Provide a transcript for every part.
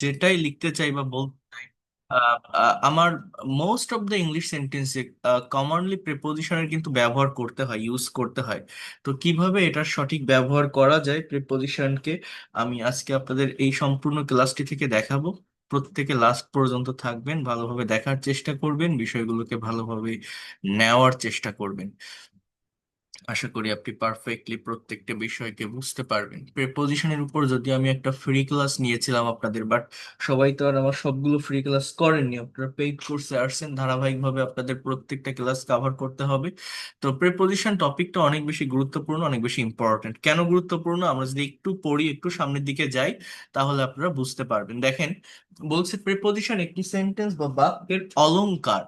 যেটাই লিখতে চাই বা বলতে চাই, আমার মোস্ট অফ দ্য ইংলিশ সেন্টেন্সে কমনলি প্রিপোজিশনের কিন্তু ব্যবহার করতে হয়, ইউজ করতে হয়। তো কিভাবে এটার সঠিক ব্যবহার করা যায় প্রিপোজিশনকে, আমি আজকে আপনাদের এই সম্পূর্ণ ক্লাসটি থেকে দেখাবো। প্রত্যেকে লাস্ট পর্যন্ত থাকবেন, ভালোভাবে দেখার চেষ্টা করবেন, বিষয়গুলোকে ভালোভাবে নেওয়ার চেষ্টা করবেন। আশা করি আপনি পারফেক্টলি প্রত্যেকটা বিষয়কে বুঝতে পারবেন। প্রিপোজিশনের উপর যদি আমি একটা ফ্রি ক্লাস নিয়েছিলাম আপনাদের, বাট সবাই তো আর আমার সবগুলো ফ্রি ক্লাস করেননি। আপনারা পেইড কোর্সে আসছেন, ধারাবাহিকভাবে আপনাদের প্রত্যেকটা ক্লাস কভার করতে হবে। তো প্রিপোজিশন টপিকটা অনেক বেশি গুরুত্বপূর্ণ, অনেক বেশি ইম্পর্টেন্ট। কেন গুরুত্বপূর্ণ আমরা যদি একটু পড়ি, একটু সামনের দিকে যাই, তাহলে আপনারা বুঝতে পারবেন। দেখেন, বলছে প্রিপোজিশন একটি সেন্টেন্স বা বাক্যের অলংকার।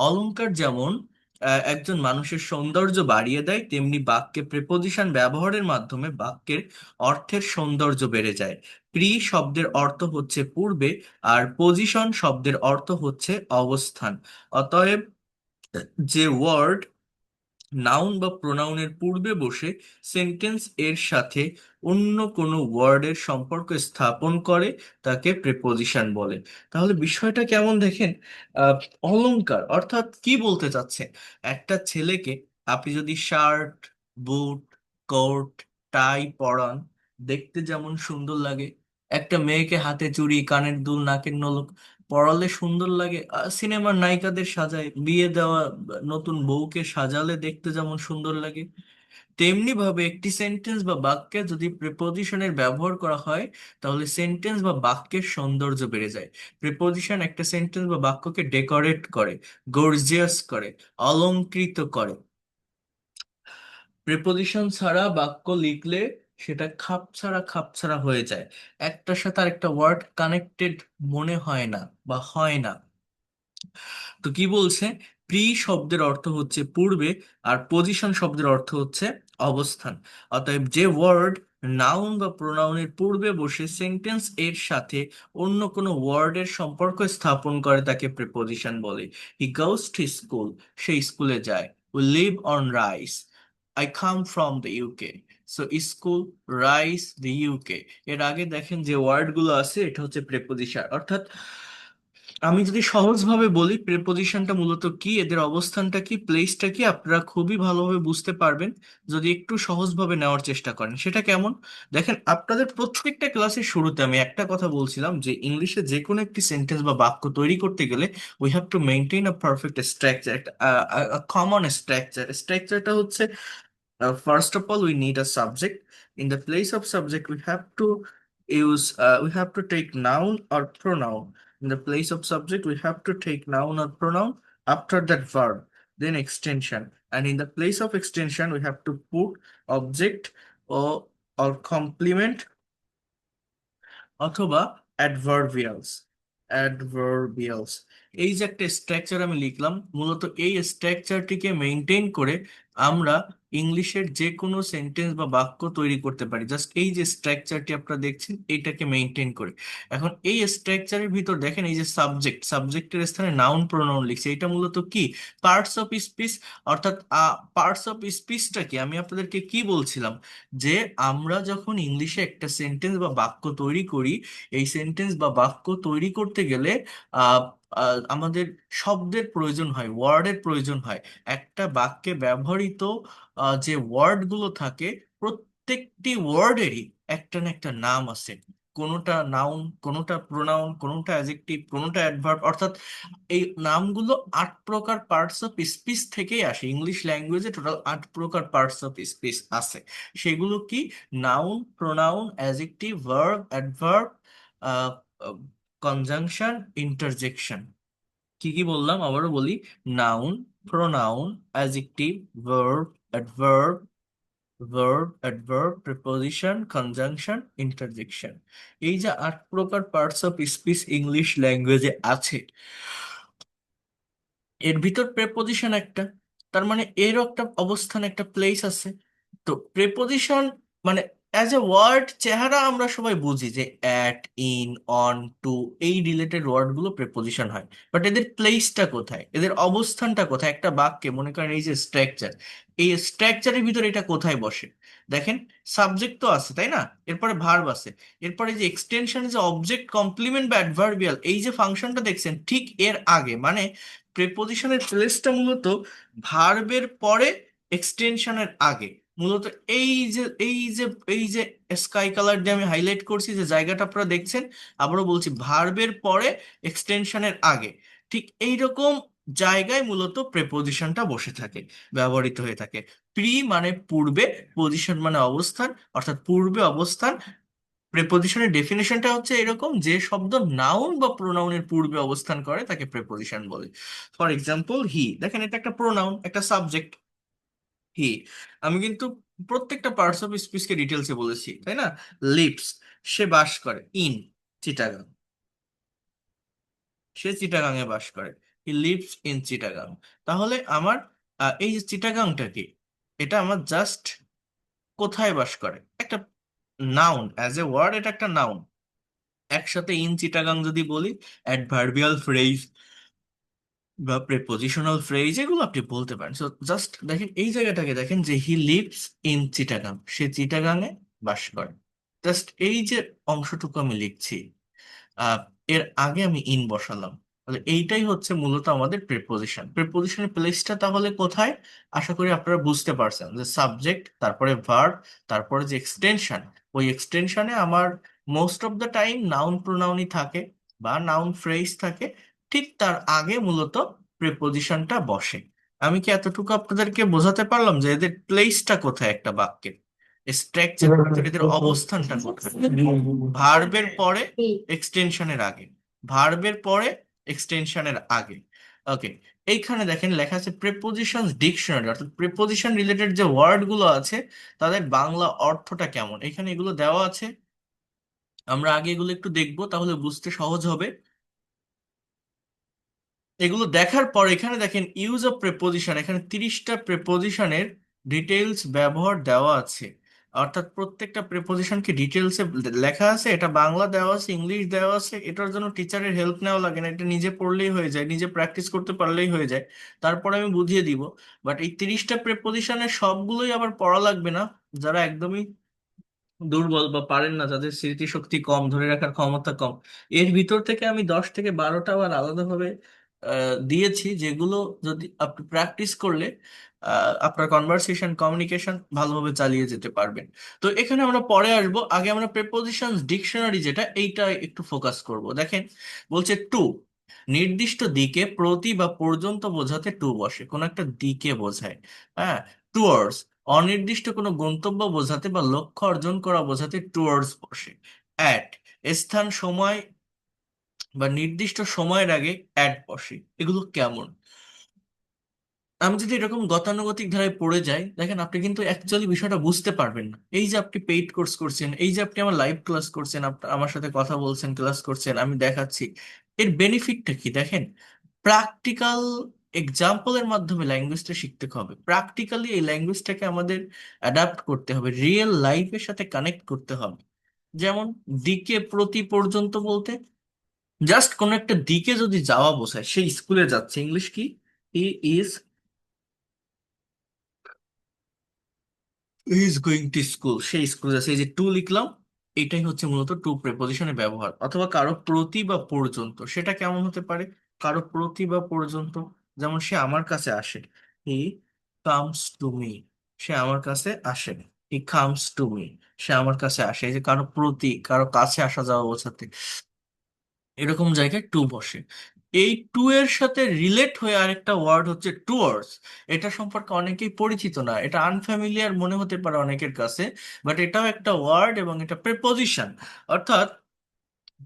অলংকার যেমন একজন মানুষের সৌন্দর্য বাড়িয়ে দেয়, তেমনি বাক্যে প্রিপোজিশন ব্যবহারের মাধ্যমে বাক্যের অর্থের সৌন্দর্য বেড়ে যায়। প্রি শব্দের অর্থ হচ্ছে পূর্বে, আর পজিশন শব্দের অর্থ হচ্ছে অবস্থান। অতএব যে ওয়ার্ড নাউন বা প্রোনাউনের পূর্বে বসে সেন্টেন্স এর সাথে অন্য কোনো ওয়ার্ডের সম্পর্ক স্থাপন করে তাকে প্রিপোজিশন বলে। তাহলে বিষয়টা কেমন দেখেন, আহ, অলংকার অর্থাৎ কি বলতে চাচ্ছে? একটা ছেলেকে আপনি যদি শার্ট, বুট, কোট, টাই পরান, দেখতে যেমন সুন্দর লাগে। একটা মেয়েকে হাতে চুড়ি, কানের দুল, নাকের নলক পরালে সুন্দর লাগে। সিনেমার নায়িকাদের সাজায়, বিয়ে দেওয়া নতুন বউকে সাজালে দেখতে যেমন সুন্দর লাগে, তেমনি ভাবে একটি সেন্টেন্স বা বাক্যে যদি প্রিপোজিশনের ব্যবহার করা হয়, তাহলে সেন্টেন্স বা বাক্যের সৌন্দর্য বেড়ে যায়। প্রিপোজিশন একটা সেন্টেন্স বা বাক্যকে ডেকোরেট করে, গর্জিয়াস করে, অলংকৃত করে। প্রিপোজিশন ছাড়া বাক্য লিখলে সেটা খাপছাড়া খাপছাড়া হয়ে যায়, একটার সাথে আরেকটা ওয়ার্ড কানেক্টেড মনে হয় না বা হয় না। তো কি বলছে, প্রি শব্দের অর্থ হচ্ছে পূর্বে, আর পজিশন শব্দের অর্থ হচ্ছে অবস্থান। অতএব যে ওয়ার্ড নাউন বা প্রোনাউনের পূর্বে বসে সেন্টেন্স এর সাথে অন্য কোনো ওয়ার্ডের সম্পর্ক স্থাপন করে তাকে প্রিপোজিশন বলে। হি গোস টু স্কুল, সে স্কুলে যায়। We live on rice, I come from the UK. So school, rice, the UK, এর আগে দেখেন যে ওয়ার্ডগুলো আছে এটা হচ্ছে প্রিপোজিশন। অর্থাৎ আমি যদি সহজভাবে বলি প্রিপোজিশনটা মূলত কি, এদের অবস্থানটা কি, প্লেসটা কি, আপনারা খুবই ভালোভাবে বুঝতে পারবেন যদি একটু সহজভাবে নেওয়ার চেষ্টা করেন। সেটা কেমন দেখেন, আপনাদের প্রত্যেকটা ক্লাসের শুরুতে আমি একটা কথা বলছিলাম যে ইংলিশে যে কোনো একটি সেন্টেন্স বা বাক্য তৈরি করতে গেলে we have to maintain a perfect structure, একটা কমন স্ট্রাকচার। স্ট্রাকচারটা হচ্ছে, first of all, we need a subject. In the place of subject, we have to take noun or pronoun. In the place of subject, we have to take noun or pronoun. After that, verb, then extension. And in the place of extension, we have to put object or complement অথবা adverbials. Adverbials, এই যে একটা structure আমি লিখলাম, মূলত এই স্ট্রাকচারটিকে maintain করে আমরা ইংলিশের যে কোনো সেন্টেন্স বা বাক্য তৈরি করতে পারি। জাস্ট এই যে স্ট্রাকচারটি আপনারা দেখছেন এইটাকে মেনটেন করে। এখন এই স্ট্রাকচারের ভিতর দেখেন এই যে সাবজেক্ট, সাবজেক্টের স্থানে নাউন প্রোনাউন লিখছে, এটা মূলত কি, পার্টস অফ স্পিচ। অর্থাৎ পার্টস অফ স্পিচটা কি, আমি আপনাদেরকে কি বলছিলাম যে আমরা যখন ইংলিশে একটা সেন্টেন্স বা বাক্য তৈরি করি, এই সেন্টেন্স বা বাক্য তৈরি করতে গেলে আহ আমাদের শব্দের প্রয়োজন হয়, ওয়ার্ডের প্রয়োজন হয়। একটা বাক্যে ব্যবহৃত যে ওয়ার্ডগুলো থাকে, প্রত্যেকটি ওয়ার্ডেরই একটা না একটা নাম আছে। কোনোটা নাউন, কোনোটা প্রোনাউন, কোনোটা অ্যাডজেক্টিভ, কোনোটা অ্যাডভার্ব। অর্থাৎ এই নামগুলো 8 প্রকার পার্টস অফ স্পিচ থেকেই আসে। ইংলিশ ল্যাঙ্গুয়েজে টোটাল 8 প্রকার পার্টস অফ স্পিচ আছে। সেগুলো কি, noun, pronoun, adjective, verb, adverb, conjunction, interjection. কি কি বললাম আবারও বলি, noun, pronoun, adjective, verb, adverb, preposition, conjunction, interjection. এই যে 8 প্রকার পার্টস অফ স্পিচ ইংলিশ ল্যাঙ্গুয়েজে আছে, এর ভিতর প্রেপোজিশন একটা, তার মানে এরও একটা অবস্থান, একটা প্লেস আছে। তো প্রেপোজিশন মানে অ্যাজ এ ওয়ার্ড চেহারা আমরা সবাই বুঝি যে অ্যাট, ইন, অন, টু, এই রিলেটেড ওয়ার্ড গুলো প্রেপোজিশন হয়। বাট এদের প্লেসটা কোথায়, এদের অবস্থানটা কোথায় একটা বাক্যে? মনে করেন এই যে স্ট্রাকচার, এই স্ট্রাকচারের ভিতরে এটা কোথায় বসে? দেখেন, সাবজেক্ট তো আছে তাই না, এরপরে ভার্ব আছে, এরপরে যে এক্সটেনশন, যে অবজেক্ট কমপ্লিমেন্ট বা অ্যাডভার্বিয়াল, এই যে ফাংশনটা দেখছেন ঠিক এর আগে, মানে প্রেপোজিশনের প্লেসটা মূলত ভার্বের পরে, এক্সটেনশনের আগে। মূলত এই যে স্কাই কালার দিয়ে আমি হাইলাইট করছি যে জায়গাটা আপনারা দেখছেন, আবারও বলছি, ভার্বের পরে এক্সটেনশনের আগে, ঠিক এইরকম জায়গায় মূলত প্রেপোজিশনটা বসে থাকে, ব্যবহৃত হয়ে থাকে। প্রি মানে পূর্বে, পজিশন মানে অবস্থান, অর্থাৎ পূর্বে অবস্থান। প্রেপোজিশনের ডেফিনেশনটা হচ্ছে এরকম, যে শব্দ নাউন বা প্রোনাউনের পূর্বে অবস্থান করে তাকে প্রেপোজিশন বলে। ফর এক্সাম্পল, হি, দেখেন এটা একটা প্রোনাউন, একটা সাবজেক্ট, হি। আমি কিন্তু প্রত্যেকটা পার্টস অফ স্পিচকে ডিটেলসে বলেছি তাই না? লিভস, সে বাস করে ইন চিটাগাং, সে চিটাগাংয়ে বাস করে, হি লিভস ইন চিটাগাং। তাহলে আমার এই যে চিটাগাংটা কি, এটা আমার জাস্ট কোথায় বাস করে, একটা নাউন, অ্যাজ এ ওয়ার্ড এটা একটা নাউন। একসাথে ইন চিটাগাং যদি বলি, অ্যাডভার্বিয়াল ফ্রেজ বা প্রেপোজিশনাল ফ্রেজ, এগুলো আপনি বলতে পারেন। সো জাস্ট দেখেন এই জায়গাটাকে, দেখেন যে হি লিভস ইন চিটাগাং, সে চিটাগাংয়ে বাস করে। জাস্ট এই যে অংশটুকু আমি লিখছি, আহ, এর আগে আমি ইন বসালাম, তাহলে এইটাই হচ্ছে মূলত আমাদের প্রিপোজিশন। প্রিপোজিশনের প্লেসটা তাহলে কোথায়? আশা করি আপনারা বুঝতে পারছেন যে সাবজেক্ট, তারপরে ভার্ব, তারপরে যে এক্সটেনশন, ওই এক্সটেনশনে আমার most of the time noun প্রোনাউনই থাকে বা নাউন ফ্রেজ থাকে, ঠিক তার আগে মূলত প্রিপোজিশনটা বসে। আমি কি এতটুকু আপনাদেরকে বোঝাতে পারলাম যে এদের প্লেসটা কোথায় একটা বাক্যে, স্ট্রাকচার, এদের অবস্থানটা কোথায়? ভার্বের পরে, এক্সটেনশনের আগে, ভার্বের পরে, এক্সটেনশনের আগে। ওকে, এইখানে দেখেন লেখা আছে প্রেপোজিশন ডিকশনারি, অর্থাৎ প্রেপোজিশন রিলেটেড যে ওয়ার্ড গুলো আছে তাদের বাংলা অর্থটা কেমন, এখানে এগুলো দেওয়া আছে। আমরা আগে এগুলো একটু দেখবো, তাহলে বুঝতে সহজ হবে। এগুলো দেখার পর এখানে দেখেন ইউজ অফ প্রেপোজিশন, এখানে 30টা প্রেপোজিশনের ডিটেলস ব্যবহার দেওয়া আছে। অর্থাৎ প্রত্যেকটা প্রেপোজিশনকে ডিটেলসে লেখা আছে, এটা বাংলা দেওয়া আছে, ইংলিশ দেওয়া আছে, এটার জন্য টিচারের হেল্প নেওয়া লাগে না, এটা নিজে পড়লেই হয়ে যায়, নিজে প্র্যাকটিস করতে পারলেই হয়ে যায়। তারপর আমি বুঝিয়ে দিব। বাট এই 30টা প্রেপোজিশনের সবগুলোই আবার পড়া লাগবে না, যারা একদমই দুর্বল বা পারেন না, যাদের স্মৃতিশক্তি কম, ধরে রাখার ক্ষমতা কম, এর ভিতর থেকে আমি 10 থেকে 12টা আবার আলাদাভাবে দিয়েছি, যেগুলো যদি আপনি প্র্যাকটিস করলে আপনার কনভারসেশন কমিউনিকেশন ভালোভাবে চালিয়ে যেতে পারবেন। তো এখানে আমরা পরে আসবো, আগে আমরা প্রেপোজিশনস ডিকশনারি যেটা, এইটা একটু ফোকাস করব। দেখেন, বলছে টু, নির্দিষ্ট দিকে, প্রতি বা পর্যন্ত বোঝাতে টু বসে, কোন একটা দিকে বোঝায়। হ্যাঁ, টুয়ার্ডস, অনির্দিষ্ট কোনো গন্তব্য বোঝাতে বা লক্ষ্য অর্জন করা বোঝাতে টুয়ার্ডস বসে। অ্যাট, স্থান, সময় বা নির্দিষ্ট সময়ের আগে অ্যাট বসে। এগুলো কেমন? আমি যদি এরকম গতানুগতিক ধারায় পড়ে যাই, দেখেন আপনি কিন্তু অ্যাকচুয়ালি বিষয়টা বুঝতে পারবেন না। এই যে আপনি পেইড কোর্স করছেন, এই যে আপনি আমার লাইভ ক্লাস করছেন, আমার সাথে কথা বলছেন, ক্লাস করছেন, আমি দেখাচ্ছি, এর বেনিফিটটা কি দেখেন। প্র্যাকটিক্যাল এক্সাম্পলের মাধ্যমে ল্যাঙ্গুয়েজটা শিখতে হবে, প্র্যাকটিক্যালি এই ল্যাঙ্গুয়েজটাকে আমাদের অ্যাডাপ্ট করতে হবে, রিয়েল লাইফের সাথে কানেক্ট করতে হবে। যেমন দিকে, প্রতি, পর্যন্ত বলতে জাস্ট কোনো একটা দিকে যদি যাওয়া বোঝায়, সে স্কুলে যাচ্ছে, ইংলিশ কি? He is is going to school, সেই স্কুল যাচ্ছে, এই যে টু লিখলাম, এটাই হচ্ছে মূলত টু প্রেপোজিশনের ব্যবহার। অথবা কারো প্রতি বা পর্যন্ত, সেটা কেমন হতে পারে? কারো প্রতি বা পর্যন্ত, যেমন সে আমার কাছে আসে, হি কামস টু মি, সে আমার কাছে আসে, হি কামস টু মি, সে আমার কাছে আসে। এই যে কারো প্রতি, কারো কাছে আসা যাওয়া বোঝাতে এরকম জায়গায় টু বসে। এই টু এর সাথে রিলেট হয়ে আরেকটা ওয়ার্ড হচ্ছে টুয়ার্ডস। এটা সম্পর্কে অনেকেই পরিচিত না, এটা আনফ্যামিলিয়ার মনে হতে পারে অনেকের কাছে, বাট এটাও একটা ওয়ার্ড এবং এটা প্রেপোজিশন। অর্থাৎ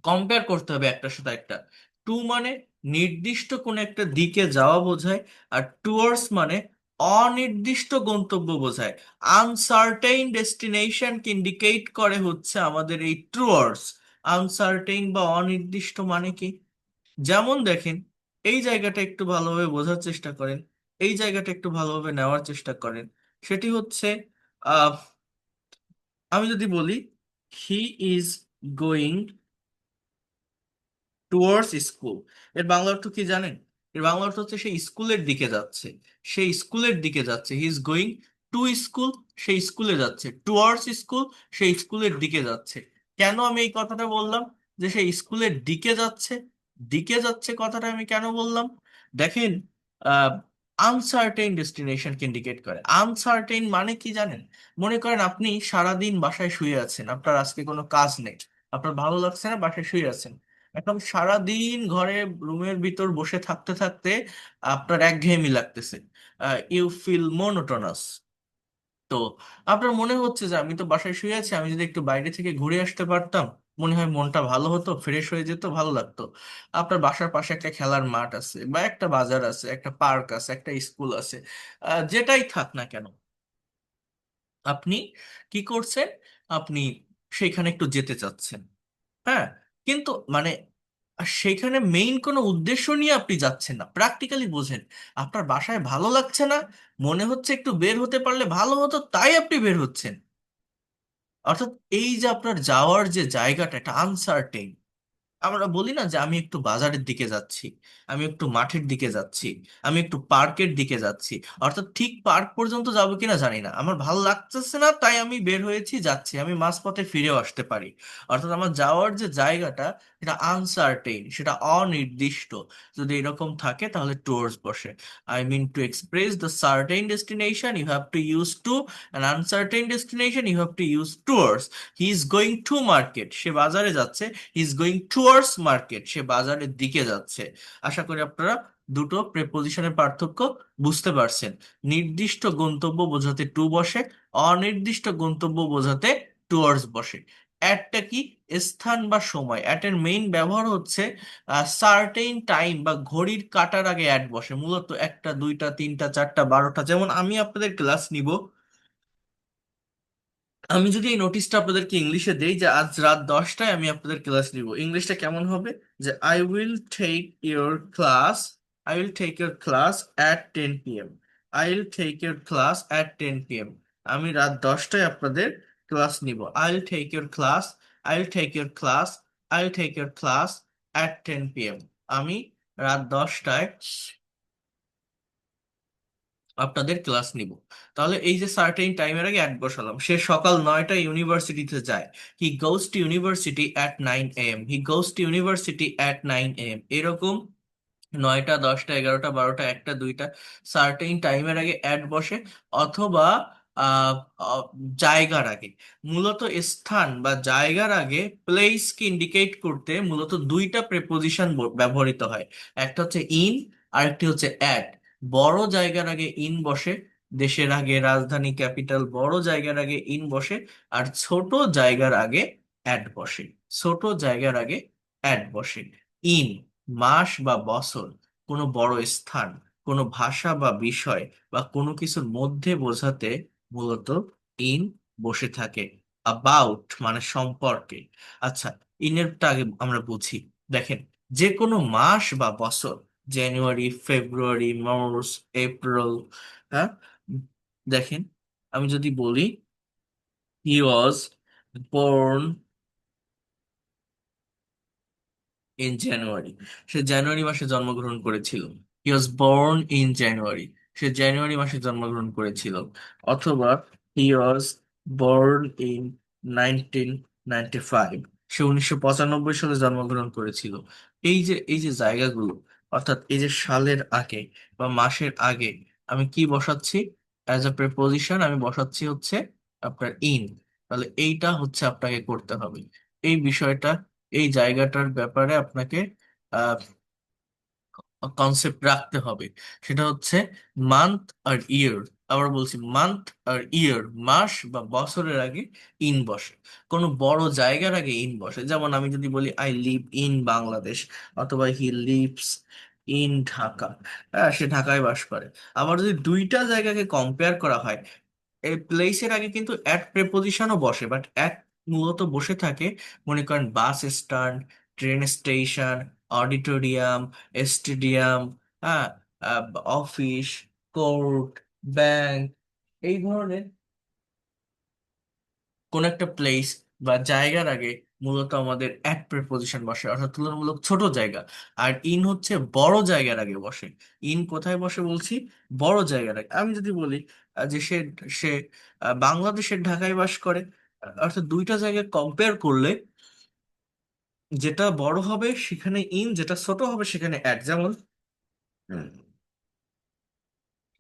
কম্পেয়ার করতে হবে একটার সাথে একটা। টু মানে নির্দিষ্ট কোন একটা দিকে যাওয়া বোঝায়, আর টুয়ার্ডস মানে অনির্দিষ্ট গন্তব্য বোঝায়। আনসার্টেইন ডেস্টিনেশনকে ইন্ডিকেট করে হচ্ছে আমাদের এই টুয়ার্ডস। আনসার্টেইন বা অনির্দিষ্ট মানে কি? যেমন দেখেন, এই জায়গাটা একটু ভালোভাবে বোঝার চেষ্টা করেন, এই জায়গাটা একটু ভালোভাবে নেওয়ার চেষ্টা করেন। সেটি হচ্ছে আমি যদি বলি হি ইজ গোয়িং টুয়ার্ডস স্কুল, এর বাংলা অর্থ কি জানেন? এর বাংলা অর্থ হচ্ছে সে স্কুলের দিকে যাচ্ছে। সে স্কুলের দিকে যাচ্ছে, he is going to school. সে স্কুলে যাচ্ছে, টুয়ার্ডস স্কুল, সে স্কুলের দিকে যাচ্ছে। কেন আমি এই কথাটা বললাম যে সে স্কুলের দিকে যাচ্ছে? দিকে যাচ্ছে কথাটা আমি কেন বললাম? দেখেন, আনসার্টেইন ডেস্টিনেশনকে ইন্ডিকেট করে। আনসার্টেইন মানে কি জানেন? মনে করেন আপনি সারাদিন বাসায় শুয়ে আছেন, আপনার আজকে কোনো কাজ নেই, আপনার ভালো লাগছে না, বাসায় শুয়ে আছেন। এখন সারাদিন ঘরে রুমের ভিতর বসে থাকতে থাকতে আপনার একঘেয়েমি লাগতেছে, ইউ ফিল মোনোটোনাস। তো আপনার মনে হচ্ছে যে আমি তো বাসায় শুয়ে আছি, আমি যদি একটু বাইরে থেকে ঘুরে আসতে পারতাম, মনে হয় মনটা ভালো হতো, ফ্রেশ হয়ে যেত, ভালো লাগতো। আপনার বাসার পাশে একটা খেলার মাঠ আছে, বা একটা বাজার আছে, একটা পার্ক আছে, একটা স্কুল আছে, যেটাই থাক না কেন, আপনি কি করছেন? আপনি সেখানে একটু যেতে চাচ্ছেন। হ্যাঁ, কিন্তু মানে সেখানে মেইন কোনো উদ্দেশ্য নিয়ে আপনি যাচ্ছেন না, প্র্যাকটিক্যালি বোঝেন। আপনার বাসায় ভালো লাগছে না, মনে হচ্ছে একটু বের হতে পারলে ভালো হতো, তাই আপনি বের হচ্ছেন। অর্থাৎ এই যে আপনার যাওয়ার যে জায়গাটা, এটা আনসার্টেইন। আমরা বলি না যে আমি একটু বাজারের দিকে যাচ্ছি, আমি একটু মাঠের দিকে যাচ্ছি, আমি একটু পার্কের দিকে যাচ্ছি। অর্থাৎ ঠিক পার্ক পর্যন্ত যাবো কিনা জানি না, আমার ভালো লাগতেছে না, তাই আমি বের হয়েছি, যাচ্ছি, আমি মাঝপথে ফিরেও আসতে পারি। অর্থাৎ আমার যাওয়ার যে জায়গাটা, সেটা আনসার্টেইন, সেটা অনির্দিষ্ট। যদি এরকম থাকে তাহলে টুয়ার্ডস বসে। I mean to express the certain destination you have to use to, an uncertain destination you have to use towards. He is going to market, সে বাজারে যাচ্ছে। ইজ গোয়িং টুয়ার্ডস মার্কেট, সে বাজারের দিকে যাচ্ছে। আশা করি আপনারা দুটো প্রেপোজিশনের পার্থক্য বুঝতে পারছেন। নির্দিষ্ট গন্তব্য বোঝাতে টু বসে, অনির্দিষ্ট গন্তব্য বোঝাতে টুয়ার্ডস বসে। অ্যাটটা কি? স্থান বা সময়। অ্যাটের মেইন ব্যবহার হচ্ছে সার্টেইন টাইম বা ঘড়ির কাটার আগে অ্যাট বসে, মূলত একটা, দুইটা, তিনটা, চারটা, 12টা। যেমন আমি আপনাদের ক্লাস নিব, আমি যদি এই নোটিশটা আপনাদেরকে ইংলিশে দেই যে আজ রাত 10টায় আমি আপনাদের ক্লাস নিব, ইংলিশটা কেমন হবে? যে I will take your class at 10 p.m. I will take your class at 10 p.m. আমি রাত 10টায় আপনাদের ক্লাস নিব। I will take your class I will take your class at 10 p.m. আমি রাত 10টায় আপনাদের ক্লাস নিব। তাহলে এই যে সার্টেইন টাইমের আগে অ্যাট বসালাম। সে সকাল 9টায় ইউনিভার্সিটিতে যায়। He goes to university at 9 a.m. He goes to university at 9 a.m. এরকম 9টা, 10টা, 11টা, 12টা, একটা, দুইটা সার্টেইন টাইমের আগে অ্যাট বসে, অথবা আহ, আহ, জায়গার আগে। মূলত স্থান বা জায়গার আগে প্লেসকে ইন্ডিকেট করতে মূলত দুইটা প্রেপোজিশন ব্যবহৃত হয়। একটা হচ্ছে ইন, আর একটি হচ্ছে অ্যাট। বড় জায়গার আগে ইন বসে, দেশের আগে, রাজধানী, ক্যাপিটাল, বড় জায়গার আগে ইন বসে। আর ছোট জায়গার আগে অ্যাট বসে। ছোট জায়গার আগে অ্যাট বসে। ইন মাস বা বছর, কোনো বড় স্থান, কোনো ভাষা বা বিষয়, বা কোনো কিছুর মধ্যে বোঝাতে মূলত ইন বসে থাকে। অ্যাবাউট মানে সম্পর্কে। আচ্ছা, ইনেরটা আগে আমরা বুঝি। দেখেন, যে কোনো মাস বা বছর, জানুয়ারি, ফেব্রুয়ারি, মার্চ, এপ্রিল, হ্যাঁ, দেখেন, আমি যদি বলি হি ওয়াজ born ইন জানুয়ারি, সে জানুয়ারি মাসে জন্মগ্রহণ করেছিল। হি ওয়াজ বর্ন ইন জানুয়ারি, সে জানুয়ারি মাসে জন্মগ্রহণ করেছিল। অথবা হি ওয়াজ বর্ন ইন 1995, সে 1995 সালে জন্মগ্রহণ করেছিল। এই যে জায়গাগুলো, অর্থাৎ এই যে সালের আগে বা মাসের আগে, আমি কি বসাচ্ছি? অ্যাজ আ প্রেপোজিশন আমি বসাচ্ছি হচ্ছে আপনার ইন। তাহলে এইটা হচ্ছে আপনাকে করতে হবে। এই বিষয়টা, এই জায়গাটার ব্যাপারে আপনাকে কনসেপ্ট রাখতে হবে। সেটা হচ্ছে মান্থ আর ইয়ার। আবার বলছি, মান্থ আর ইয়ার, মাস বা বছরের আগে ইন বসে। কোনো বড় জায়গার আগে ইন বসে। যেমন আমি যদি বলি আই লিভ ইন বাংলাদেশ, অথবা হি লিভস ইন ঢাকা, হ্যাঁ, সে ঢাকায় বাস করে। আবার যদি দুইটা জায়গাকে কম্পেয়ার করা হয়, এই প্লেসের আগে কিন্তু অ্যাট প্রেপোজিশনও বসে, বাট অ্যাট মূলত বসে থাকে, মনে করেন bus stand, train station, auditorium, stadium, হ্যাঁ, অফিস, কোর্ট, ব্যাংক, এই ধরনের কোন একটা প্লেস বা জায়গার আগে মূলত আমাদের অ্যাট প্রিপোজিশন বসে, অর্থাৎ তুলনামূলক ছোট জায়গা। আর ইন হচ্ছে বড় জায়গার আগে বসে। ইন কোথায় বসে বলছি? বড় জায়গার আগে। আমি যদি বলি যে সে সে বাংলাদেশের ঢাকায় বাস করে, অর্থাৎ দুইটা জায়গায় কম্পেয়ার করলে যেটা বড় হবে সেখানে ইন, যেটা ছোট হবে সেখানে অ্যাট। যেমন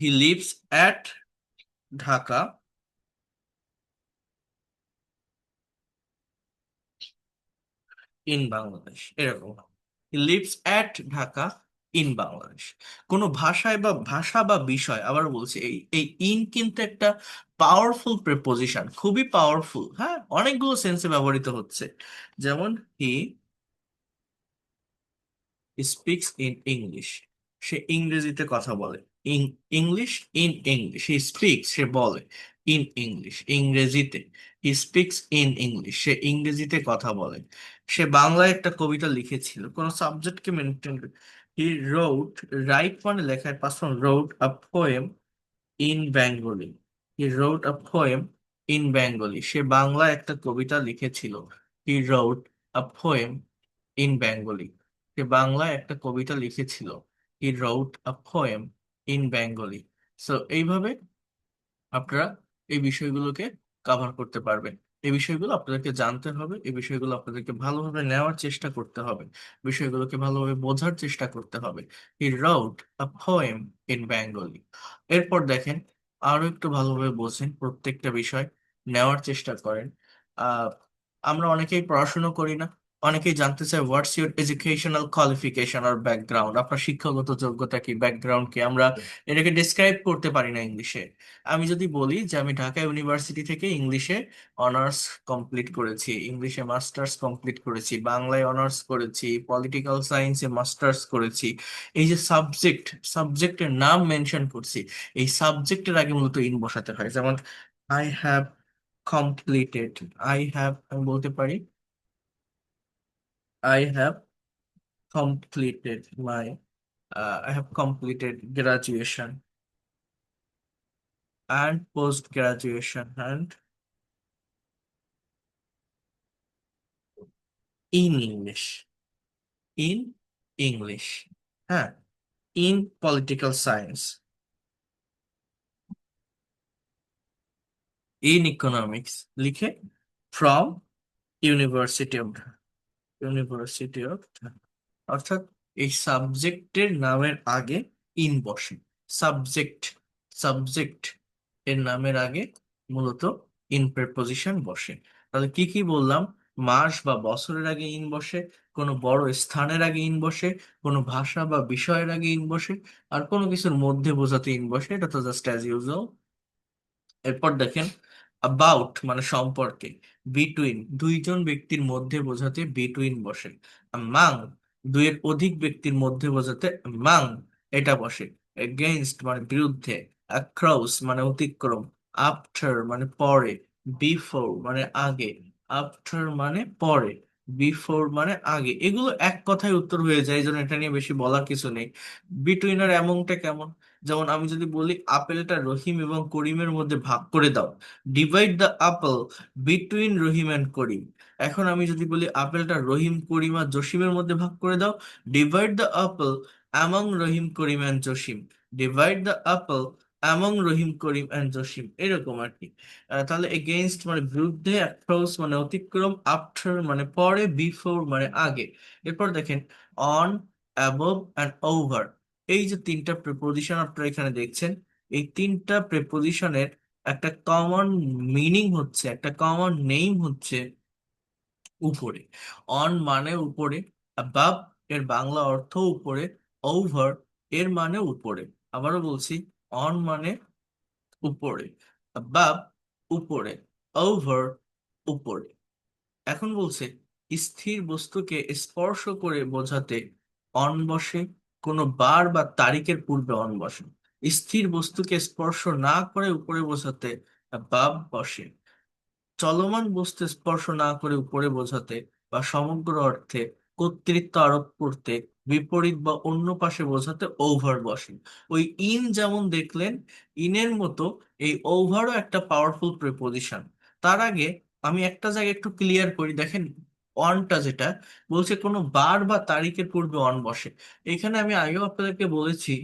he lives at Dhaka in Bangladesh, এরকম। He lives at Dhaka in Bangladesh. কোনো ভাষায় বা ভাষা বা বিষয়, আবার বলছি, এই এই ইন কিন্তু একটা পাওয়ারফুল প্রেপোজিশন, খুবই পাওয়ারফুল। হ্যাঁ, অনেকগুলো সেন্সে ব্যবহৃত হচ্ছে। যেমন হি স্পিক্স ইন ইংলিশ, সে ইংরেজিতে কথা বলে। In English, in English. He speaks, সে বলে। ইন ইংলিশ, ইংরেজিতে। হি স্পিক্স ইন ইংলিশ, সে ইংরেজিতে কথা বলে। সে বাংলায় একটা কবিতা লিখেছিল, কোন সাবজেক্টকে মেনটেন করে। হি রোট, রাইট মানে লেখার পাশন, wrote a poem in Bengali. He wrote a poem in Bengali, সে বাংলায় একটা কবিতা লিখেছিল। He wrote a poem in Bengali, সে বাংলায় একটা কবিতা লিখেছিল। He wrote a poem in Bengali. So এইভাবে আপনারা এই বিষয়গুলোকে কভার করতে পারবেন। এই বিষয়গুলো আপনাদেরকে জানতে হবে, এই বিষয়গুলো আপনাদেরকে ভালোভাবে নেওয়ার চেষ্টা করতে হবে, বিষয়গুলোকে ভালোভাবে বোঝার চেষ্টা করতে হবে। হি wrote a poem in Bengali. এরপর দেখেন, আরো একটু ভালোভাবে বোঝেন, প্রত্যেকটা বিষয় নেওয়ার চেষ্টা করেন। আহ আমরা অনেকেই পড়াশোনা করি না, অনেকেই জানতে চায় হোয়াটস ইউর এডুকেশনাল কোয়ালিফিকেশন আর ব্যাকগ্রাউন্ড, আপনার শিক্ষাগত যোগ্যতা কি, ব্যাকগ্রাউন্ড কি। আমরা এটাকে ডিসক্রাইব করতে পারি না ইংলিশে। আমি যদি বলি যে আমি ঢাকা ইউনিভার্সিটি থেকে ইংলিশে অনার্স কমপ্লিট করেছি, ইংলিশে মাস্টার্স কমপ্লিট করেছি, বাংলায় অনার্স করেছি, পলিটিক্যাল সায়েন্সে মাস্টার্স করেছি, এই যে সাবজেক্ট, সাবজেক্টের নাম মেনশন করছি, এই সাবজেক্টের আগে মূলত ইন বসাতে হয়। যেমন I have completed, I have, আমি বলতে পারি I have completed my I have completed graduation and post graduation and in English, in English, হ্যাঁ, in political science, in economics লিখে from University of University of, অর্থাৎ এই সাবজেক্টের নামের আগে ইন বসে। সাবজেক্ট, সাবজেক্ট এর নামের আগে মূলত ইন প্রেপোজিশন বসে। তাহলে কি কি বললাম? মাস বা বছরের আগে ইন বসে, কোনো বড় স্থানের আগে ইন বসে, কোনো ভাষা বা বিষয়ের আগে ইন বসে, আর কোনো কিছুর মধ্যে বোঝাতে ইন বসে। এটা তো জাস্ট অ্যাজ ইউজুয়াল। এরপর দেখেন, অ্যাবাউট মানে সম্পর্কে, বিটুইন দুইজন ব্যক্তির মধ্যে বোঝাতে বিটুইন বসে। among দুইয়ের অধিক ব্যক্তির মধ্যে বোঝাতে among এটা বসে। এগেইনস্ট মানে বিরুদ্ধে, অ্যাক্রস মানে অতিক্রম, আফটার মানে পরে, বিফোর মানে আগে, আফটার মানে পরে, বিফোর মানে আগে। এগুলো এক কথায় উত্তর হয়ে যায়, এই জন্য এটা নিয়ে বেশি বলার কিছু নেই। বিটুইন আর এমনটা কেমন? যেমন আমি যদি বলি আপেলটা রহিম এবং করিমের মধ্যে ভাগ করে দাও, divide the apple between Rahim and Karim. এখন আমি যদি বলি আপেলটা রহিম, করিম আর জসিমের মধ্যে ভাগ করে দাও, divide the apple among Rahim, Karim and Jasim. Divide the apple among Rahim, Karim and Jasim, এরকম আর কি। তাহলে এগেইনস্ট মানে বিরুদ্ধে, অ্যাক্রস মানে অতিক্রম, আফটার মানে পরে, বিফোর মানে আগে। এরপর দেখেন, অন, অ্যাবভ অ্যান্ড ওভার, এই যে তিনটা প্রিপোজিশন আপনারা এখানে দেখছেন, এই তিনটা প্রিপোজিশনের একটা কমন মিনিং হচ্ছে, একটা কমন নেম হচ্ছে উপরে। অন মানে উপরে, অ্যাবাভ এর বাংলা অর্থ উপরে, ওভার এর মানে উপরে। আবারও বলছি, অন মানে উপরে, অ্যাবাভ উপরে, ওভার উপরে। এখন বলছে স্থির বস্তুকে স্পর্শ করে বোঝাতে অন বসে, কোনো বার বা তারিখের পূর্বে অন বসে। স্থির বস্তুকে স্পর্শ না করে উপরে বোঝাতে বাব বসে। চলমান বস্তু স্পর্শ না করে উপরে বোঝাতে বা সমগ্র অর্থে কর্তৃত্ব আরোপ করতে বিপরীত বা অন্য পাশে বোঝাতে ওভার বসে। ওই ইন যেমন দেখলেন, ইনের মতো এই ওভারও একটা পাওয়ারফুল প্রিপোজিশন। তার আগে আমি একটা জায়গায় একটু ক্লিয়ার করি, দেখেন অনটা যেটা বলছে কোনো বার বা তারিখের পূর্বে অন বসে। এখানে আমি আগেও আপনাদেরকে বলেছি,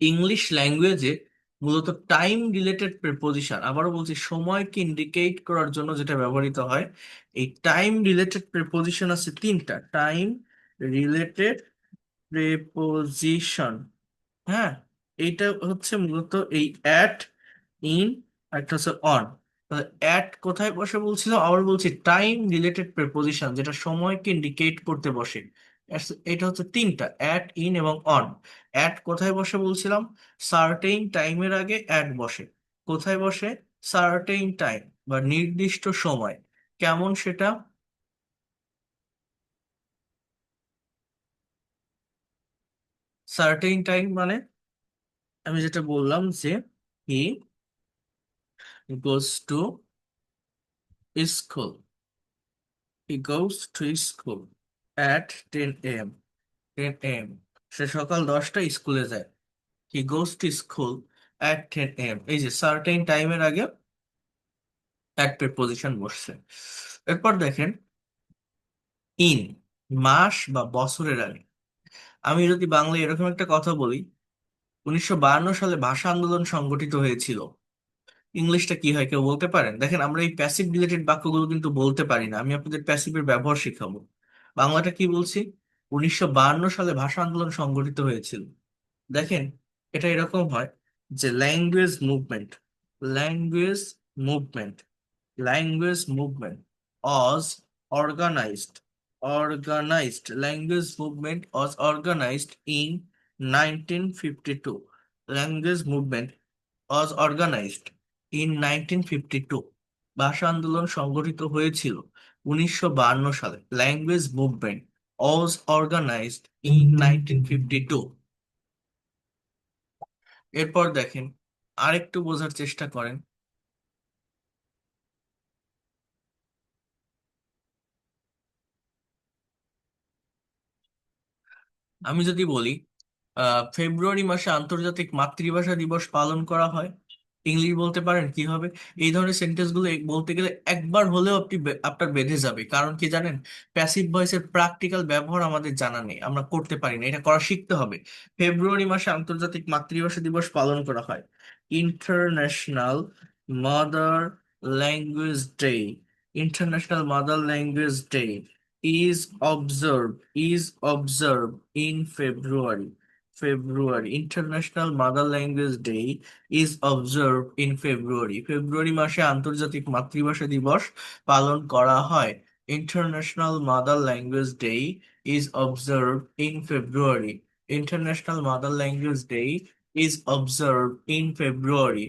ইংলিশ ল্যাঙ্গুয়েজে মূলত টাইম রিলেটেড প্রেপোজিশন, আবারও বলছি সময়কে ইন্ডিকেট করার জন্য যেটা ব্যবহৃত হয়, এই টাইম রিলেটেড প্রেপোজিশন আছে তিনটা। টাইম রিলেটেড প্রেপোজিশন, হ্যাঁ, এইটা হচ্ছে মূলত এই অ্যাট, ইন, একটা হচ্ছে অন। অ্যাট কোথায় বসে বলছিলাম, আবার বলছি টাইম রিলেটেড প্রেপোজিশন যেটা সময়কে ইন্ডিকেট করতে বসে, এটা হচ্ছে তিনটা, অ্যাট, ইন এবং অন। অ্যাট কোথায় বসে বলছিলাম, সার্টেইন টাইমের আগে অ্যাট বসে। কোথায় বসে? সার্টেইন টাইম বা নির্দিষ্ট সময়। কেমন সেটা? সার্টেইন টাইম মানে আমি যেটা বললাম যে he goes to school, he goes to school at 10 a.m. 10 a.m. সে সকাল 10টায় স্কুলে যায়। he goes to school at 10 a.m. এই যে সার্টেন টাইমের আগে at প্রিপোজিশন বসছে। এরপর দেখেন ইন, মাস বা বছরের আগে। আমি যদি বাংলায় এরকম একটা কথা বলি, 1952 সালে ভাষা আন্দোলন সংগঠিত হয়েছিল, ইংলিশটা কি হয় কেউ বলতে পারেন? দেখেন আমরা এই প্যাসিভ রিলেটেড বাক্যগুলো কিন্তু বলতে পারি না, আমি আপনাদের প্যাসিভের ব্যবহার শিখাবো। বাংলাটা কি বলছি? 1952 সালে ভাষা আন্দোলন সংগঠিত হয়েছিল। দেখেন এটা এরকম হয় যে language movement, language movement, language movement was organized, organized language movement was organized in 1952, language movement was organized in 1952, ভাষা আন্দোলন সংগঠিত হয়েছিল 1952 সালে, language movement was organized in 1952। এরপর দেখেন আরেকটু বোঝার চেষ্টা করেন। আমি যদি বলি ফেব্রুয়ারি মাসে আন্তর্জাতিক মাতৃভাষা দিবস পালন করা হয়, ইংলিশ বলতে পারেন কি হবে? এই ধরনের সেন্টেন্স গুলো বলতে গেলে একবার হলেও আপনার বেঁধে যাবে, কারণ কি জানেন, প্যাসিভ ভয়েসের প্র্যাকটিক্যাল ব্যবহার আমাদের জানা নেই, আমরা করতে পারি না, এটা করা শিখতে হবে। ফেব্রুয়ারি মাসে আন্তর্জাতিক মাতৃভাষা দিবস পালন করা হয়, international mother language day, international mother language day is observed in February. February International Mother Language Day is observed in February. ফেব্রুয়ারি মাসে আন্তর্জাতিক মাতৃভাষা দিবস পালন করা হয়। International Mother Language Day is observed in February. International Mother Language Day is observed in February.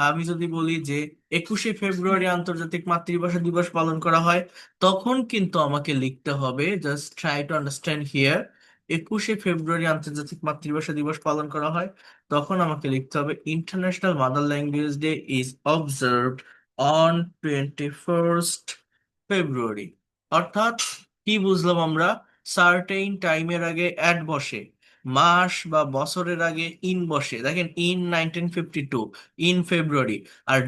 আমি যদি বলি যে 21শে ফেব্রুয়ারি আন্তর্জাতিক মাতৃভাষা দিবস পালন করা হয়, তখন কিন্তু আমাকে লিখতে হবে, just try to understand here, 21শে ফেব্রুয়ারি আন্তর্জাতিক মাতৃভাষা দিবস পালন করা হয়, তখন আমাকে লিখতে হবে international mother language day is observed on 21 ফেব্রুয়ারি। অর্থাৎ কি বুঝলাম আমরা? সার্টেইন টাইমের আগে অ্যাট বসে, মাস বা বছরের আগে ইন বসে, দেখেন ইন 1952, ইন ফেব্রুয়ারি। আর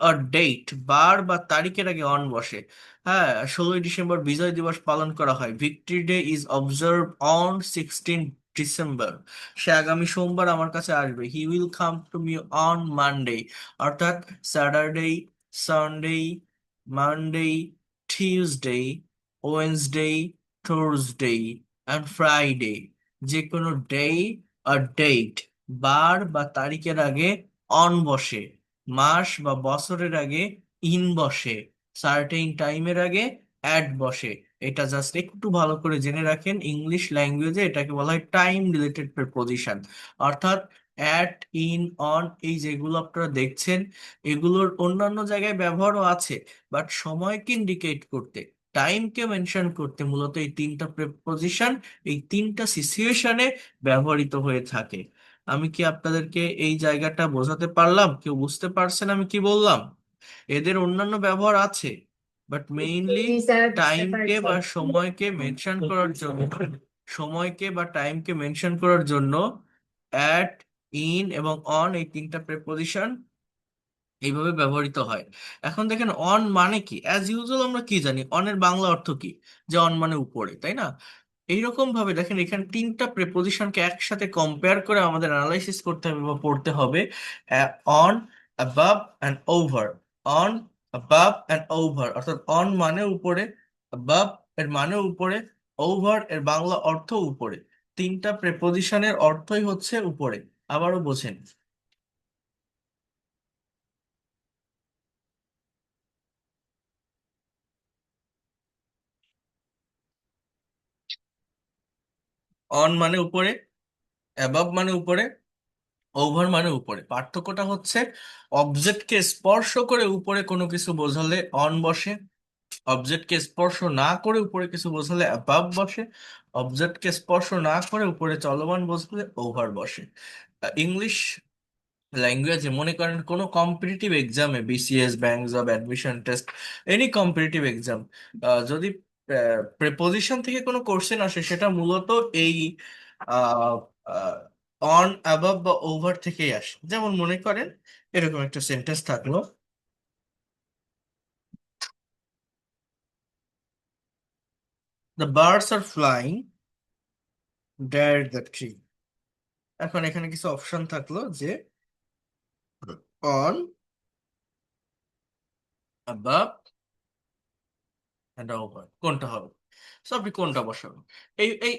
আর ডেট, বার বা তারিখের আগে অন বসে। হ্যাঁ, 16ই ডিসেম্বর বিজয় দিবস পালন করা হয়, victory day is observe on 16 December. সে আগামী সোমবার আমার কাছে আসবে, he will come to me on Monday. অর্থাৎ Saturday, Sunday, Monday, Tuesday, Wednesday, Thursday and Friday, যে কোনো ডে আর ডেট, বার বা তারিখের আগে অন বসে, মাস বা বছরের আগে ইন বসে, সার্টেইন টাইমের আগে অ্যাট বসে। এটা জাস্ট একটু ভালো করে জেনে রাখেন, ইংলিশ ল্যাঙ্গুয়েজে এটাকে বলা হয় টাইম রিলেটেড প্রিপোজিশন। অর্থাৎ অ্যাট, ইন, অন, এই যেগুলো আপনারা দেখছেন, এগুলোর অন্যান্য জায়গায় ব্যবহারও আছে, বাট সময়কে ইন্ডিকেট করতে, টাইমকে মেনশন করতে মূলত এই তিনটা প্রিপোজিশন এই তিনটা সিচুয়েশনে ব্যবহৃত হয়ে থাকে। আমি কি আপনাদেরকে এই জায়গাটা বোঝাতে পারলাম? কেউ বুঝতে পারছেন আমি কি বললাম? এদের অন্যান্য ব্যবহার আছে, বাট মেইনলি জি স্যার, বুঝতে টাইমকে পারছি। বা সময়কে মেনশন করার জন্য, সময়কে বা টাইমকে মেনশন করার জন্য অ্যাট, ইন এবং অন এই তিনটা প্রেপোজিশন এইভাবে ব্যবহৃত হয়। এখন দেখেন অন মানে কি, অ্যাজ ইউজুয়াল আমরা কি জানি, অনের বাংলা অর্থ কি, যে অন মানে উপরে, তাই না? এইরকম ভাবে দেখেন এখানে তিনটা প্রেপোজিশনকে একসাথে কম্পেয়ার করে আমাদের অ্যানালাইসিস করতে হবে বা পড়তে হবে। On, above and over. On, above and over, অর্থাৎ অন মানে উপরে, অ্যাবাভ এর মানে উপরে, ওভার এর বাংলা অর্থ উপরে। তিনটা প্রেপোজিশনের অর্থই হচ্ছে উপরে। আবারও বোঝেন। অন মানে উপরে, অ্যাবাভ মানে উপরে, ওভার মানে উপরে। পার্থক্যটা হচ্ছে অবজেক্টকে স্পর্শ করে উপরে কোনো কিছু বোঝালে অন বসে, অবজেক্টকে স্পর্শ না করে উপরে কিছু বোঝালে অ্যাবাভ বসে, অবজেক্টকে স্পর্শ না করে উপরে চলমান বোঝালে ওভার বসে। ইংলিশ ল্যাঙ্গুয়েজে মনে করেন কোনো কম্পিটিটিভ এক্সামে, BCS, bank job, admission test, any competitive exam, যদি প্রেপোজিশন থেকে কোনো কোশ্চেন আসে সেটা মূলত এই অন, অ্যাবাভ বা ওভার থেকেই আসে। যেমন মনে করেন এরকম একটা সেন্টেন্স থাকলো, the birds are flying there the tree. এখন এখানে কিছু অপশন থাকলো যে অন, অ্যাবাভ এটা ওভার, কোনটা হবে? So আপনি কোনটা বসাবেন? এই এই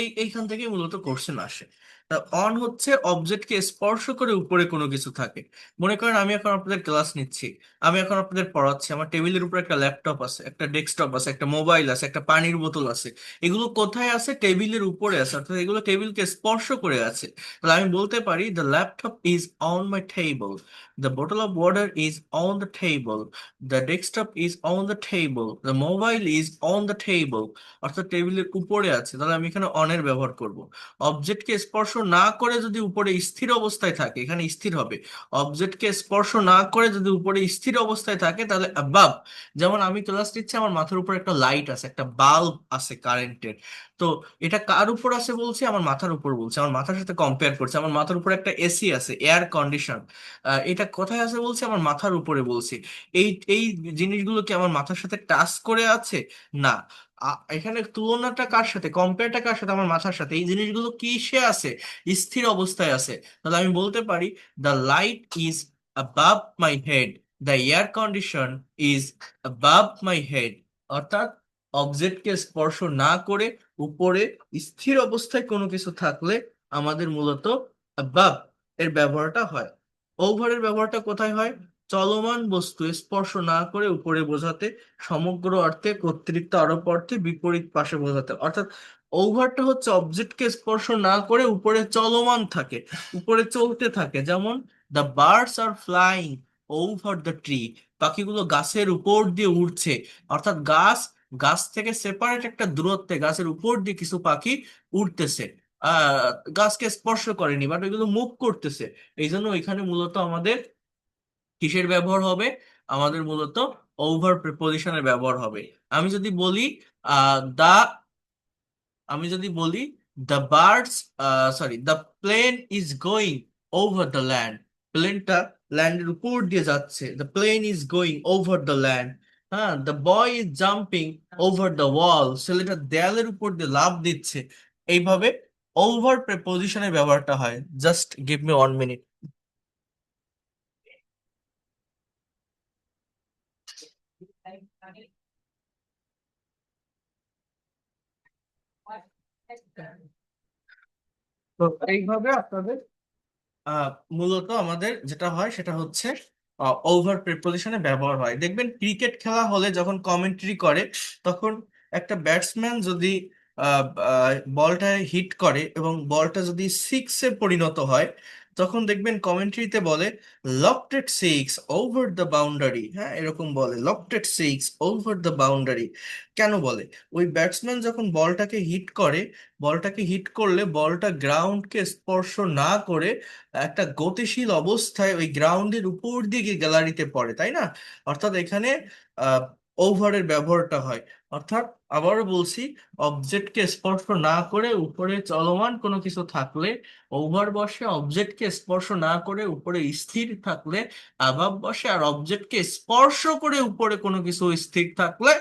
এই এইখান থেকে মূলত কোশ্চেন আসে। অন হচ্ছে অবজেক্টকে স্পর্শ করে উপরে কোনো কিছু থাকে। মনে করেন আমি এখন আপনাদের ক্লাস নিচ্ছি, আমি এখন আপনাদের পড়াচ্ছি, আমার টেবিলের উপর একটা ল্যাপটপ আছে, একটা ডেস্কটপ আছে, একটা মোবাইল আছে, একটা পানির বোতল আছে। এগুলো কোথায় আছে? টেবিলের উপরে আছে, অর্থাৎ এগুলো টেবিলকে স্পর্শ করে আছে। তাহলে আমি বলতে পারি the laptop is on my table, the bottle of water is on the table, the desktop is on the table, the mobile is on the table, অর্থাৎ টেবিলের উপরে আছে। তাহলে আমি এখানে অনের ব্যবহার করব। অবজেক্টকে স্পর্শ না করে যদি উপরে স্থির অবস্থায় থাকে, এখানে স্থির হবে। অবজেক্টকে স্পর্শ না করে যদি উপরে স্থির অবস্থায় থাকে তাহলে অ্যাবাভ। যেমন আমি ক্লাস নিচ্ছি, আমার মাথার উপর একটা লাইট আছে, একটা বাল্ব আছে কারেন্টের। তো এটা কার উপর আছে বলছি? আমার মাথার উপর বলছি, আমার মাথার সাথে কম্পেয়ার করছে। আমার মাথার উপর একটা এসি আছে, এয়ার কন্ডিশন। এটা কোথায় আছে বলছি? আমার মাথার উপরে বলছি। এই এই জিনিসগুলো কি আমার মাথার সাথে টাচ করে আছে? না। এখানে তুলনাটা কার সাথে, কম্পেয়ারটা কার সাথে? আমার মাথার সাথে। এই জিনিসগুলো কিসে আছে? স্থির অবস্থায় আছে। তাহলে আমি বলতে পারি the light is above my head, the air condition is above my head. অর্থাৎ অবজেক্টকে স্পর্শ না করে উপরে স্থির অবস্থায় কোনো কিছু থাকলে আমাদের মূলত অ্যাবাভ এর ব্যবহারটা হয়। ওভারের ব্যবহারটা কোথায় হয়? চলমান বস্তু স্পর্শ না করে উপরে বোঝাতে, সমগ্র অর্থে, কর্তৃত্ব আরোপ অর্থে, বিপরীত পাশে বোঝাতে। অর্থাৎ ওভারটা হচ্ছে অবজেক্টকে স্পর্শ না করে উপরে চলমান থাকে, উপরে চলতে থাকে। যেমন the birds are flying over the tree, পাখিগুলো গাছের উপর দিয়ে উড়ছে। অর্থাৎ গাছ থেকে সেপারেট একটা দূরত্বে গাছের উপর দিয়ে কিছু পাখি উড়তেছে। আহ গাছকে স্পর্শ করেনি, বাট ওইগুলো মুভ করতেছে। এই জন্য এখানে মূলত আমাদের কিসের ব্যবহার হবে? আমাদের মূলত ওভার প্রিপোজিশনের ব্যবহার হবে। আমি যদি বলি দা আমি যদি বলি the birds, sorry, the plane is going over the land, প্লেনটা ল্যান্ডের উপর দিয়ে যাচ্ছে, the plane is going over the land. হ্যাঁ, the boy is jumping over the wall, ছেলেটা দেয়ালের উপর দিয়ে লাফ দিচ্ছে। এইভাবে ওভার প্রিপোজিশনের ব্যবহারটা হয়। Just give me 1 minute. তো এইভাবে আপনাদের আহ, মূলত আমাদের যেটা হয় সেটা হচ্ছে ওভার প্রিপোজিশনে ব্যবহার হয়। দেখবেন ক্রিকেট খেলা হলে যখন কমেন্ট্রি করে, তখন একটা ব্যাটসম্যান যদি বলটা হিট করে এবং বলটা যদি সিক্সে পরিণত হয়, তখন দেখবেন কমেন্ট্রিতে বলে lofted six over the boundary. হ্যাঁ, এরকম বলে lofted six over the boundary. কেন বলে? ওই ব্যাটসম্যান যখন বলটাকে হিট করলে বলটা গ্রাউন্ডকে স্পর্শ না করে একটা গতিশীল অবস্থায় ওই গ্রাউন্ডের উপর দিয়ে গ্যালারিতে পড়ে, তাই না? অর্থাৎ এখানে ওভারের ব্যবহারটা হয়। অর্থাৎ আবারও বলছি, অবজেক্টকে স্পর্শ না করে উপরে চলমান কোনো কিছু থাকলে ওভার বসে, অবজেক্টকে স্পর্শ না করে উপরে স্থির থাকলে অ্যাবাভ বসে, আর অবজেক্টকে স্পর্শ করে উপরে কোনো কিছু স্থির থাকলে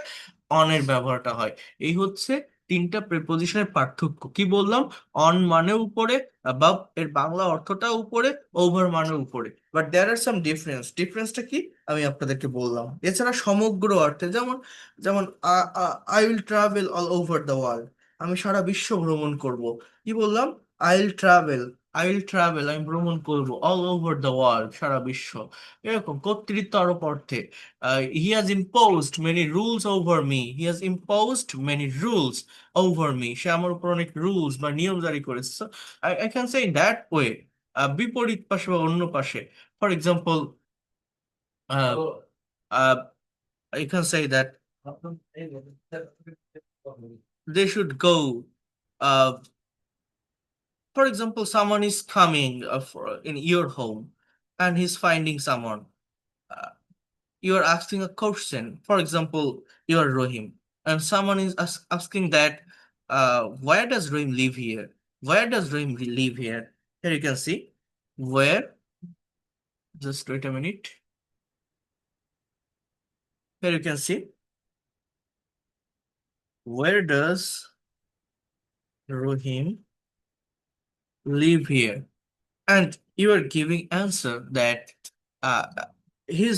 অনের ব্যবহারটা হয়। এই হচ্ছে তিনটা প্রিপোজিশনের পার্থক্য। কি বললাম? অন মানে উপরে, অ্যাবাভ এর বাংলা অর্থটা উপরে, ওভার মানে উপরে। But there are some difference. ডিফারেন্সটা কি আমি আপনাদেরকে বললাম। এছাড়া সমগ্র অর্থে, যেমন যেমন I will travel all over the world, আমি সারা বিশ্ব ভ্রমণ করব। কি বললাম? I will travel, I will travel, আমি ভ্রমণ করব অল ওভার দ্য ওয়ার্ল্ড, সারা বিশ্ব। এরকম কর্তৃত্ব আরোপ অর্থে, he has imposed many rules over me, he has imposed many rules over me, সে আমার উপর অনেক রুলস বা নিয়ম জারি করেছে। So I can say in that way, বিপরীত পাশে বা অন্য পাশে। For example, I can say that they should go. Uh, for example, someone is coming in your home and he's finding someone. Uh, you are asking a question. For example, you are Rohim, and someone is asking that, where does Rohim live here? Where does Rohim live here? Here you can see where. Just wait a minute. Here you can see where does Rohim live here? And you are giving answer that uh, his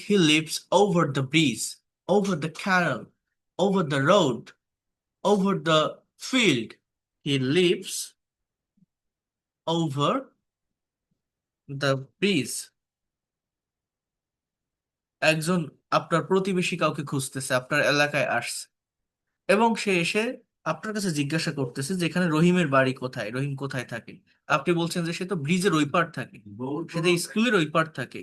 he lives over the bridge, over the canal, over the road, over the field. He lives over the bridge. একজন আপনার প্রতিবেশী কাউকে খুঁজতেছে, আপনার এলাকায় আসছে, এবং সে এসে আপনার কাছে জিজ্ঞাসা করতেছে যে এখানে রহিমের বাড়ি কোথায়, রহিম কোথায় থাকে। আপনি বলছেন যে সে তো ব্রিজের ওই পার থাকে, সে যে স্কুলের ওই পার থাকে,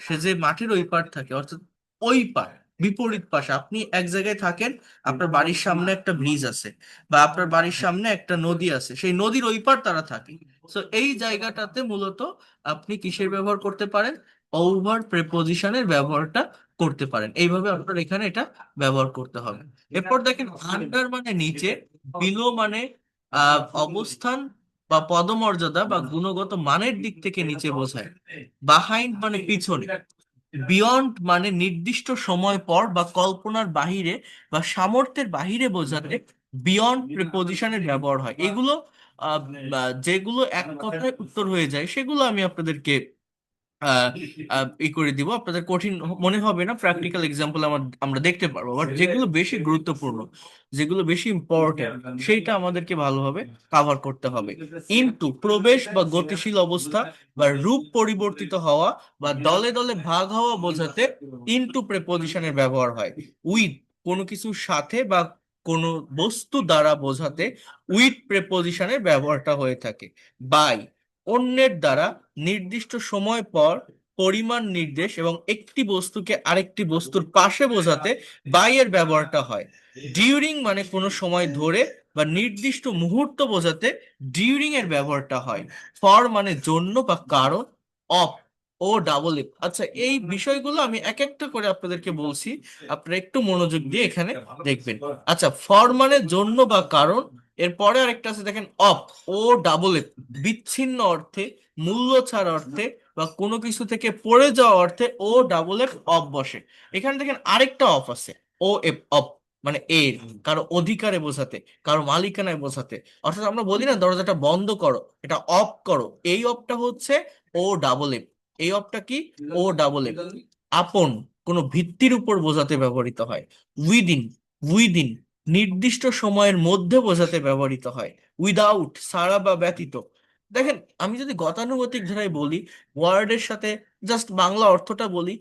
সে যে মাঠের ওই পার থাকে, অর্থাৎ ওই পার, বিপরীত পাশে। আপনি এক জায়গায় থাকেন, আপনার বাড়ির সামনে একটা ব্রিজ আছে বা আপনার বাড়ির সামনে একটা নদী আছে, সেই নদীর ওই পার তারা থাকে। তো এই জায়গাটাতে মূলত আপনি কিসের ব্যবহার করতে পারেন? ওভার প্রেপোজিশনের ব্যবহারটা করতে পারেন। এইভাবে আপনার এখানে এটা ব্যবহার করতে হবে। এরপর দেখেন, আন্ডার মানে নিচে, বিলো মানে অবস্থান বা পদমর্যাদা বা গুণগত মানের দিক থেকে নিচে বোঝায়। বাহাইন্ড মানে পিছনে। বিয়ন্ড মানে নির্দিষ্ট সময় পর বা কল্পনার বাহিরে বা সামর্থ্যের বাহিরে বোঝাতে বিয়ন্ড প্রিপোজিশনের ব্যবহার হয়। এগুলো যেগুলো এক কথায় উত্তর হয়ে যায় সেগুলো আমি আপনাদেরকে আহ, ই করে দিব, আপনাদের কঠিন মনে হবে না। প্র্যাকটিক্যাল এক্সাম্পল আমরা দেখতে পারবো। বাট যেগুলো বেশি গুরুত্বপূর্ণ, যেগুলো বেশি ইম্পর্টেন্ট, সেইটা আমাদেরকে ভালোভাবে কাভার করতে হবে। ইনটু প্রবেশ বা গতিশীল অবস্থা বা রূপ পরিবর্তিত হওয়া বা দলে দলে ভাগ হওয়া বোঝাতে ইনটু প্রেপোজিশনের ব্যবহার হয়। উইথ কোনো কিছুর সাথে বা কোনো বস্তু দ্বারা বোঝাতে উইথ প্রেপোজিশনের ব্যবহারটা হয়ে থাকে। বাই অন্যের দ্বারা নির্দিষ্ট সময় পর পরিমাণ নির্দেশ এবং একটি বস্তুকে আরেকটি বস্তুর পাশে বোঝাতে বাই এর ব্যবহারটা হয়। ডিউরিং মানে কোনো সময় ধরে বা নির্দিষ্ট মুহূর্ত বোঝাতে ডিউরিং এর ব্যবহারটা হয়। ফর মানে জন্য বা কারণ। Of O double F. আচ্ছা, এই বিষয়গুলো আমি এক একটা করে আপনাদেরকে বলছি, আপনারা একটু মনোযোগ দিয়ে এখানে দেখবেন। আচ্ছা, ফর মানে জন্য বা কারণ। এরপরে আরেকটা আছে দেখেন, অফ ও ডাবল এফ, বিচ্ছিন্ন অর্থে, মূল্য ছাড় অর্থে বা কোনো কিছু থেকে পড়ে যাওয়া অর্থে ও ডাবল এফ অফ বসে। এখানে দেখেন আরেকটা অফ আছে, ও এফ অফ, মানে এর কারো অধিকারে বোঝাতে, কারো মালিকানায় বোঝাতে। অর্থাৎ আমরা বলি না দরজাটা বন্ধ করো, এটা অফ করো, এই অফটা হচ্ছে ও ডাবল এফ। এই অফটা কি? O double F. আপন কোনো ভিত্তির উপর বোঝাতে ব্যবহৃত হয়। উইদিন, উইদিন নির্দিষ্ট সময়ের মধ্যে বোঝাতে ব্যবহৃত হয়। উইদাউট ছাড়া বা ব্যতীত। দেখেন, আমি যদি গতানুগতিক ধারায় বলি, ওয়ার্ডের সাথে জাস্ট বাংলা অর্থটা বলি,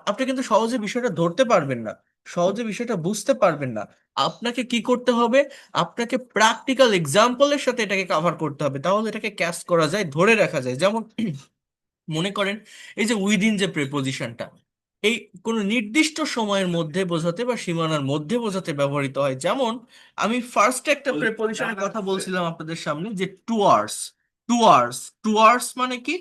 আপনি কিন্তু সহজে বিষয়টা ধরতে পারবেন না, সহজে বিষয়টা বুঝতে পারবেন না। আপনাকে কি করতে হবে? আপনাকে প্র্যাকটিক্যাল এক্সাম্পলের সাথে এটাকে কাভার করতে হবে, তাহলে এটাকে ক্যাচ করা যায়, ধরে রাখা যায়। যেমন মনে করেন, এই যে উইদিন যে প্রেপোজিশনটা, এই কোনো নির্দিষ্ট সময়ের মধ্যে বোঝাতে বা সীমানার মধ্যে বোঝাতে ব্যবহৃত হয়। যেমন আমি ফার্স্টে একটা প্রেপোজিশনের কথা বলছিলাম আপনাদের সামনে, যে টুয়ার্স। টুয়ার্স, টুয়ার্স মানে কি?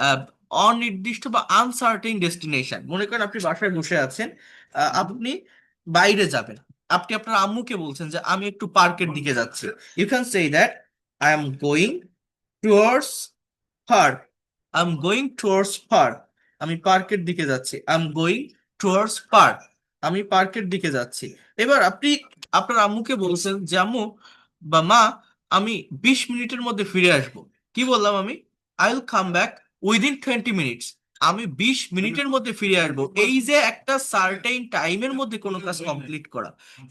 আহ, অনির্দিষ্ট বা আনসার্টেন ডেস্টিনেশন। মনে করেন আপনি বাসায় বসে আছেন, আপনি বাইরে যাবেন, আপনি আপনার আম্মুকে বলছেন যে আমি একটু পার্কের দিকে যাচ্ছি, you can say that I am going towards park, I am going towards park, আমি পার্কের দিকে যাচ্ছি, I am going towards park, আমি পার্কের দিকে যাচ্ছি। এবার আপনি আপনার আম্মুকে বলছেন যে আম্মু বা মা, আমি 20 মিনিটের মধ্যে ফিরে আসবো। কি বললাম আমি? I will come back within 20 minutes. আমি 20 মিনিটের মধ্যে ফিরে আসবো, এই যে একটা সার্টেইন টাইমের মধ্যে কোনো কাজ কমপ্লিট করা,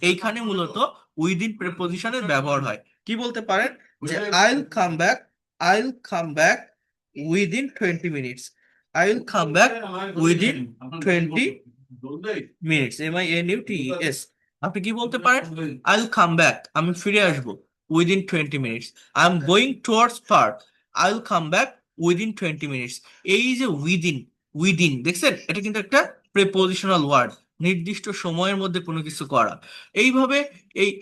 এইখানে মূলত উইদিন প্রেপোজিশনের ব্যবহার হয়। কি বলতে পারেন যে I will come back, I will come back within 20 minutes. I will come back within 20 minutes. MINUTES. আপনি কি বলতে পারেন? I will come back. আমি ফিরে আসবো within 20 minutes. I am going towards park. I will come back within 20 minutes. এই যে within দেখছেন, এটা কিন্তু একটা প্রেপোজিশনাল ওয়ার্ড, নির্দিষ্ট সময়ের মধ্যে কোনো কিছু করা। এইভাবে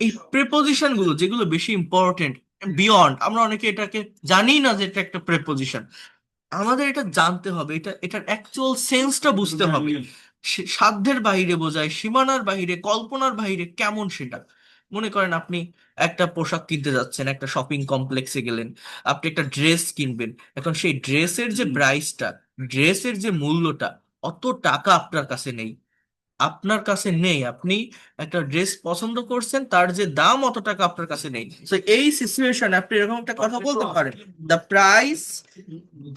এই প্রেপোজিশন গুলো যেগুলো বেশি ইম্পর্টেন্ট, বিয়ন্ড, আমরা অনেকে এটাকে জানি না যে এটা একটা প্রেপোজিশন। আমাদের এটা জানতে হবে, এটার অ্যাকচুয়াল সেন্সটা বুঝতে হবে। সাধ্যের বাইরে বোঝায়, সীমানার বাইরে, কল্পনার বাইরে, কেমন সেটা। মনে করেন আপনি একটা পোশাক কিনতে যাচ্ছেন, একটা শপিং কমপ্লেক্সে গেলেন, আপনি একটা ড্রেস কিনবেন। এখন সেই ড্রেসের যে প্রাইসটা, ড্রেসের যে মূল্যটা, অত টাকা আপনার কাছে নেই, আপনার কাছে নেই। আপনি একটা ড্রেস পছন্দ করছেন, তার যে দাম অত টাকা আপনার কাছে নেই। তো এই সিচুয়েশন আপনি এরকম একটা কথা বলতে পারেন, the price,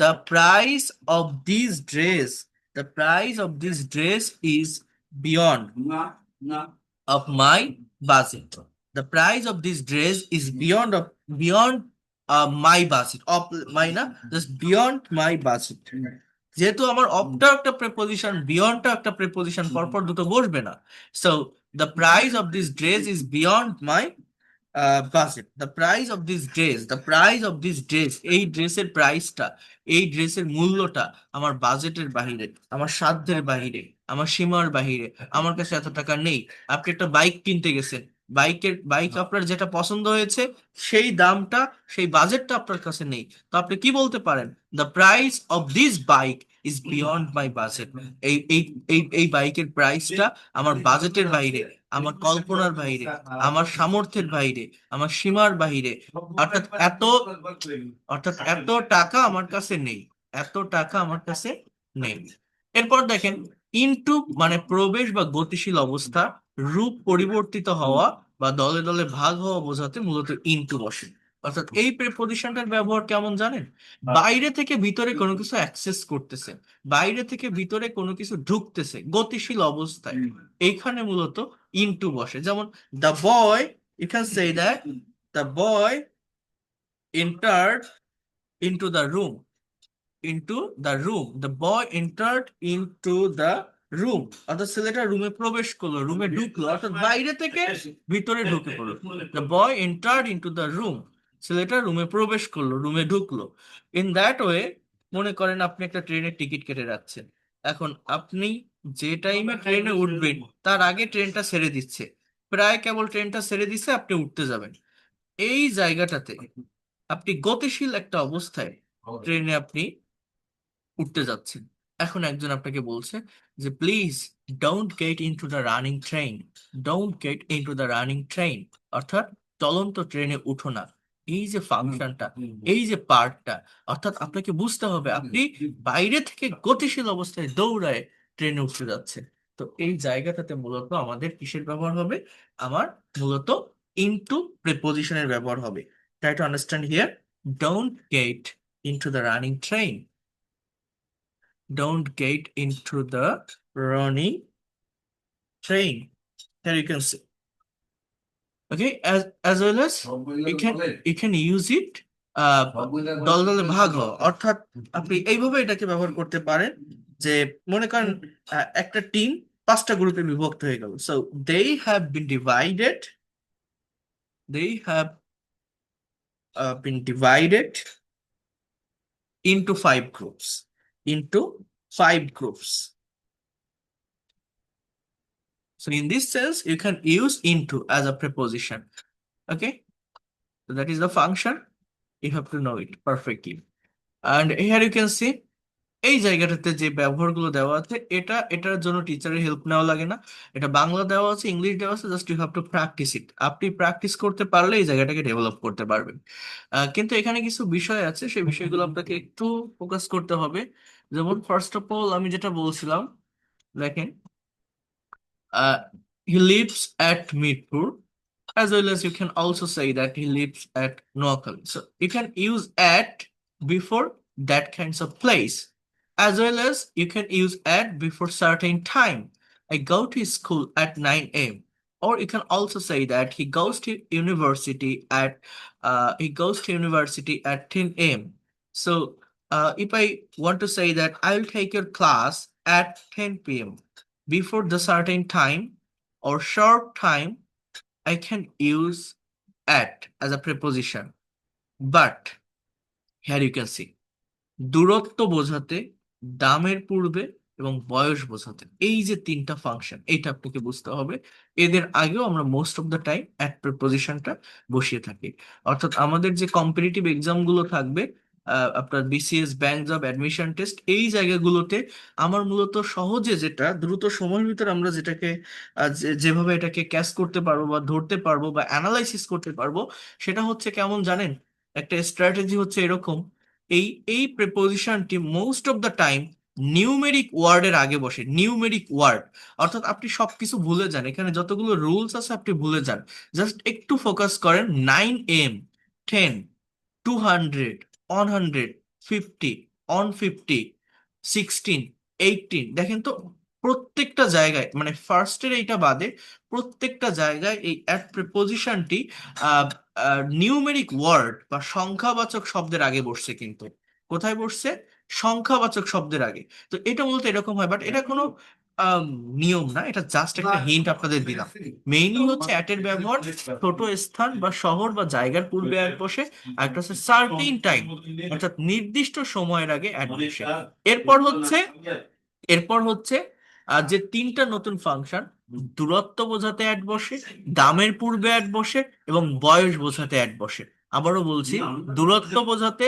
the price of this dress, the price of this dress is beyond of my budget. The price of this dress is beyond my budget. Of my না, just beyond my budget. যেহেতু আমার অফটা একটা preposition, বিয়ন্ডটা একটা preposition, পরপর দুটো বসবে না। So the price of this dress is beyond my budget. The price of this dress, the price of this dress, এই ড্রেসের প্রাইসটা, এই ড্রেসের মূল্যটা আমার বাজেটের বাহিরে, আমার সাধ্যের বাহিরে, আমার সীমার বাহিরে, আমার কাছে এত টাকা নেই। আপনি একটা বাইক কিনতে গেছেন, বাইক আপনার যেটা পছন্দ হয়েছে, সেই দামটা, সেই বাজেটটা আপনার কাছে নেই। তো আপনি কি বলতে পারেন? The price of this bike is beyond my budget. এই বাইকের প্রাইসটা আমার বাজেটের বাইরে, আমার কল্পনার বাইরে, আমার সামর্থ্যের বাইরে, আমার সীমার বাইরে। অর্থাৎ এত এত টাকা আমার কাছে নেই, এত টাকা আমার কাছে নেই। এরপর দেখেন, ইনটু মানে প্রবেশ বা গতিশীল অবস্থা, রূপ পরিবর্তিত হওয়া বা দলে দলে ভাগ হওয়া বোঝাতে মূলত ইনটু বসে। অর্থাৎ এই প্রেপোজিশনটার ব্যবহার কেমন জানেন? বাইরে থেকে ভিতরে কোনো কিছু অ্যাক্সেস করতেছে, বাইরে থেকে ভিতরে কোনো কিছু ঢুকতেছে গতিশীল অবস্থায়, এইখানে মূলত ইনটু বসে। যেমন the boy, you can say that the boy entered into the room, into the room, the boy entered into the room। অর্থাৎ ছেলেটা রুমে প্রবেশ করলো, রুমে ঢুকলো, অর্থাৎ বাইরে থেকে ভিতরে ঢুকে পড়লো। the boy entered into the room, ছেলেটা রুমে প্রবেশ করলো, রুমে ঢুকলো। ইন দ্যাট ওয়ে, মনে করেন আপনি একটা ট্রেনের টিকিট কেটে রাখছেন। এখন আপনি যে টাইমে ট্রেনে উঠবেন, তার আগে ট্রেনটা ছেড়ে দিচ্ছে, প্রায় কেবল ট্রেনটা ছেড়ে দিচ্ছে, আপনি উঠতে যাবেন। এই জায়গাটাতে আপনি গতিশীল একটা অবস্থায় ট্রেনে আপনি উঠতে যাচ্ছেন। এখন একজন আপনাকে বলছে যে please don't get into the running train, don't get into the running train, অর্থাৎ চলন্ত ট্রেনে উঠো না। এই যে ফাংশনটা, এই যে পার্টটা, অর্থাৎ আপনাকে বুঝতে হবে আপনি বাইরে থেকে গতিশীল অবস্থায় দৌড়ায় ট্রেনে উঠতে যাচ্ছেন। তো এই জায়গাটাতে মূলত আমাদের কিসের ব্যবহার হবে? আমার মূলত ইনটু প্রিপোজিশনের ব্যবহার হবে। Try to understand here, don't get into the running train, don't get into the running train. Here you can see. Okay, as well as you can use it দলদলে ভাগ হওয়া। অর্থাৎ আপনি এইভাবে এটাকে ব্যবহার করতে পারেন যে মনে করেন একটা টিম 5টা গ্রুপে বিভক্ত হয়ে গেল। So they have been divided, they have been divided into 5 groups, into 5 groups. So in this sense, you can use into as a preposition. Okay, so that is the function. You have to know it perfectly. And here you can see এই জায়গাটাতে যে ব্যবহারগুলো দেওয়া আছে, এটার জন্য টিচারের help নেওয়া লাগে না। এটা বাংলা দেওয়া আছে, ইংলিশ দেওয়া আছে, just you have to practice it. আপনি প্র্যাকটিস করতে পারলে এই জায়গাটাকে ডেভেলপ করতে পারবেন। কিন্তু এখানে কিছু বিষয় আছে, সেই বিষয়গুলো আপনাকে একটু ফোকাস করতে হবে। যেমন ফার্স্ট অফ অল আমি যেটা বলছিলাম, দেখেন, uh, he lives at Mirpur, as well as you can also say that he lives at Noakhali. So you can use at before that kinds of place, as well as you can use at before certain time. I go to school at 9 a.m. Or you can also say that he goes to university at 10 a.m. So if I want to say that I'll take your class at 10 p.m. before the certain time or short time, I can use at as a preposition. But here you can see, দূরত্ব বোঝাতে, দামের পূর্বে এবং বয়স বোঝাতে, এই যে তিনটা ফাংশন, এইটা আপনাকে বুঝতে হবে। এদের আগেও আমরা most of the time at প্রিপোজিশনটা বসিয়ে থাকি। অর্থাৎ আমাদের যে কম্পিটিটিভ এক্সাম গুলো থাকবে, আপনার BCS, bank job, admission test, এই জায়গাগুলোতে আমার মূলত সহজে যেটা দ্রুত সময়ের ভিতরে আমরা যেটাকে যেভাবে এটাকে ক্যাচ করতে পারবো বা ধরতে পারবো বা অ্যানালাইসিস করতে পারবো, সেটা হচ্ছে কেমন জানেন? একটা স্ট্র্যাটেজি হচ্ছে এরকম, এই এই প্রিপোজিশনটি most of the time numeric ওয়ার্ডের আগে বসে। নিউমেরিক ওয়ার্ড অর্থাৎ আপনি সবকিছু ভুলে যান, এখানে যতগুলো রুলস আছে আপনি ভুলে যান, জাস্ট একটু ফোকাস করেন। 9 a.m., 10, 200, 100, 50, অন 50, 16, 18, দেখেন তো প্রত্যেকটা জায়গায়, মানে ফার্স্টের এইটা বাদে প্রত্যেকটা জায়গায় এই অ্যাট প্রিপোজিশনটি নিউমেরিক ওয়ার্ড বা সংখ্যাবাচক শব্দের আগে বসছে। কিন্তু কোথায় বসছে? সংখ্যাবাচক শব্দের আগে। তো এটা মূলত এরকম হয়, বাট এটা কোনো আম, নিয়ম না, এটা জাস্ট একটা হিন্ট আপনাদের দিলাম। মেইনলি হচ্ছে অ্যাটের ব্যবহার ছোট স্থান বা শহর বা জায়গার পূর্বে এক বসে, আর একটা হচ্ছে সার্টেন টাইম, অর্থাৎ নির্দিষ্ট সময়ের আগে এক বসে। এরপর হচ্ছে এরপর হচ্ছে যে তিনটা নতুন ফাংশন, দূরত্ব বোঝাতে অ্যাড বসে, দামের পূর্বে অ্যাড বসে এবং বয়স বোঝাতে অ্যাড বসে। আবারও বলছি, দূরত্ব বোঝাতে,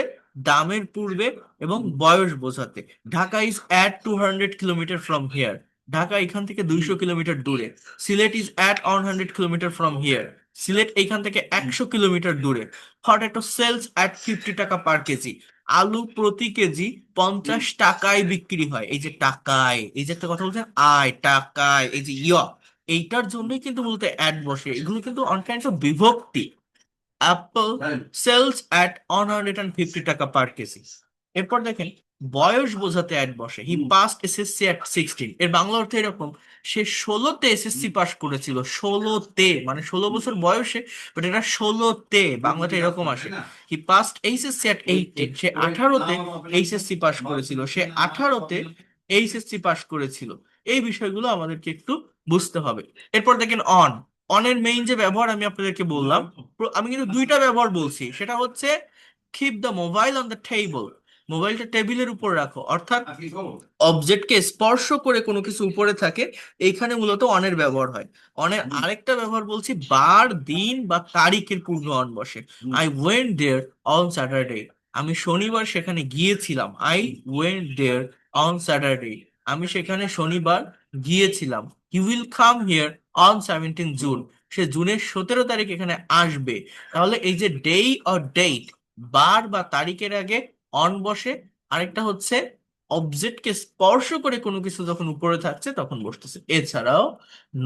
দামের পূর্বে এবং বয়স বোঝাতে। Dhaka is at 200 kilometre from here, Dhaka এখান থেকে 200 কিলোমিটার দূরে। Sylhet is at 100 kilometre from here, Sylhet এখান থেকে 100 কিলোমিটার দূরে। পটেটো সেলস অ্যাট 50 টাকা পার কেজি, আলু প্রতি কেজি 50 টাকায় বিক্রি হয়। এই যে টাকায়, এই যে একটা কথা বলছেন, আয় টাকায়, এই যে এইটার জন্যই কিন্তু মূলত অ্যাড বসে। এগুলো কিন্তু অন কাইন্ড অফ বিভক্তি। অ্যাপল সেলস অ্যাট 150 টাকা পার কেজি। এরপর দেখেন, বয়স বোঝাতে অ্যাড বসে। হি পাস্ট এসএসসি অ্যাট 16, এর বাংলা অর্থ এরকম, সে 16তে এসএসসি পাস করেছিল। 16তে মানে 16 বছর বয়সে, বাট এটা 16তে বাংলাটা এরকম আসে। হি পাস্ট এইচএসসি অ্যাট 18, সে 18তে এইচএসসি পাস করেছিল, সে 18তে এইচএসসি পাস করেছিল। এই বিষয়গুলো আমাদেরকে একটু বুঝতে হবে। এরপর দেখেন অন, অনের মেইন যে ব্যবহার আমি আপনাদেরকে বললাম, আমি কিন্তু দুইটা ব্যবহার বলছি, সেটা হচ্ছে keep the mobile on the table, মোবাইলটা টেবিলের উপর রাখো, অর্থাৎ অবজেক্টকে স্পর্শ করে কোনো কিছু উপরে থাকে, এইখানে মূলত অনের ব্যবহার হয়। অনের আরেকটা ব্যবহার বলছি, বার, দিন বা তারিখের পূর্ণ অন বসে। I went there on Saturday, আমি শনিবার সেখানে গিয়েছিলাম। I went there on Saturday, আমি সেখানে শনিবার গিয়েছিলাম। He will come here on 17 June, সে জুনের 17 তারিখ এখানে আসবে। তাহলে এই যে ডে অর ডেট, বার বা তারিখের আগে অন বসে। আরেকটা হচ্ছে অবজেক্টকে স্পর্শ করে কোনো কিছু যখন উপরে থাকছে তখন বসতেছে। এছাড়াও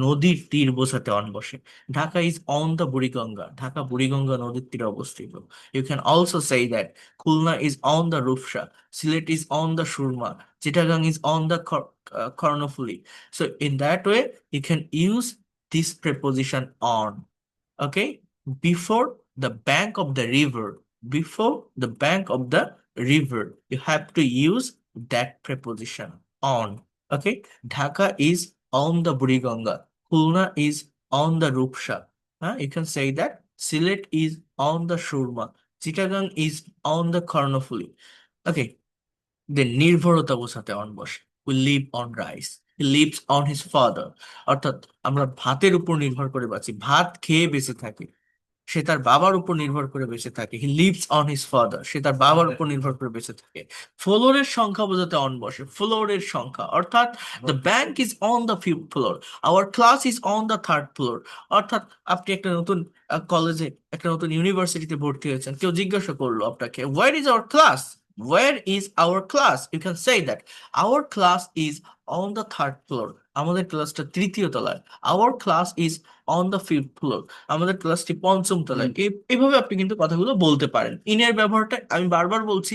নদীর তীর বোঝাতে অন বসে। Dhaka is on the Buriganga, Dhaka Buriganga নদীর তীরে অবস্থিত। You can also say that Khulna is on the Rupsha, Sylhet is on the Surma, Chittagong is on the Karnaphuli. So in that way you can use this preposition on. Okay, before the bank of the river, before the bank of the river, you have to use that preposition on. Okay, Dhaka is on the Buriganga, Khulna is on the Rupsha. You can say that Silet is on the Shurma, Chittagong is on the Karnafuli. Okay, then নির্ভরতা বোঝাতে on বসে। We live on rice, he lives on his father, অর্থাৎ আমরা ভাতের উপর নির্ভর করে বাঁচি, ভাত খেয়ে বেঁচে থাকি। সে তার বাবার উপর নির্ভর করে বেঁচে থাকে। He lives on his father, সে তার বাবার উপর নির্ভর করে বেঁচে থাকে। ফ্লোরের সংখ্যা বোঝাতে অন বসে, ফ্লোরের সংখ্যা, অর্থাৎ the bank is on the fifth floor, hour class is on the third floor. অর্থাৎ আপনি একটা নতুন কলেজে, একটা নতুন ইউনিভার্সিটিতে ভর্তি হয়েছেন, কেউ জিজ্ঞাসা করলো আপনাকে, where is our class, where is our class, you can say that our class is on the third floor, আমাদের ক্লাসটা তৃতীয় তলায়। Our class is on the fifth floor, আমাদের ক্লাসটি পঞ্চম তলায়। এইভাবে আপনি কিন্তু কথাগুলো বলতে পারেন। ইনের ব্যবহারটা আমি বারবার বলছি,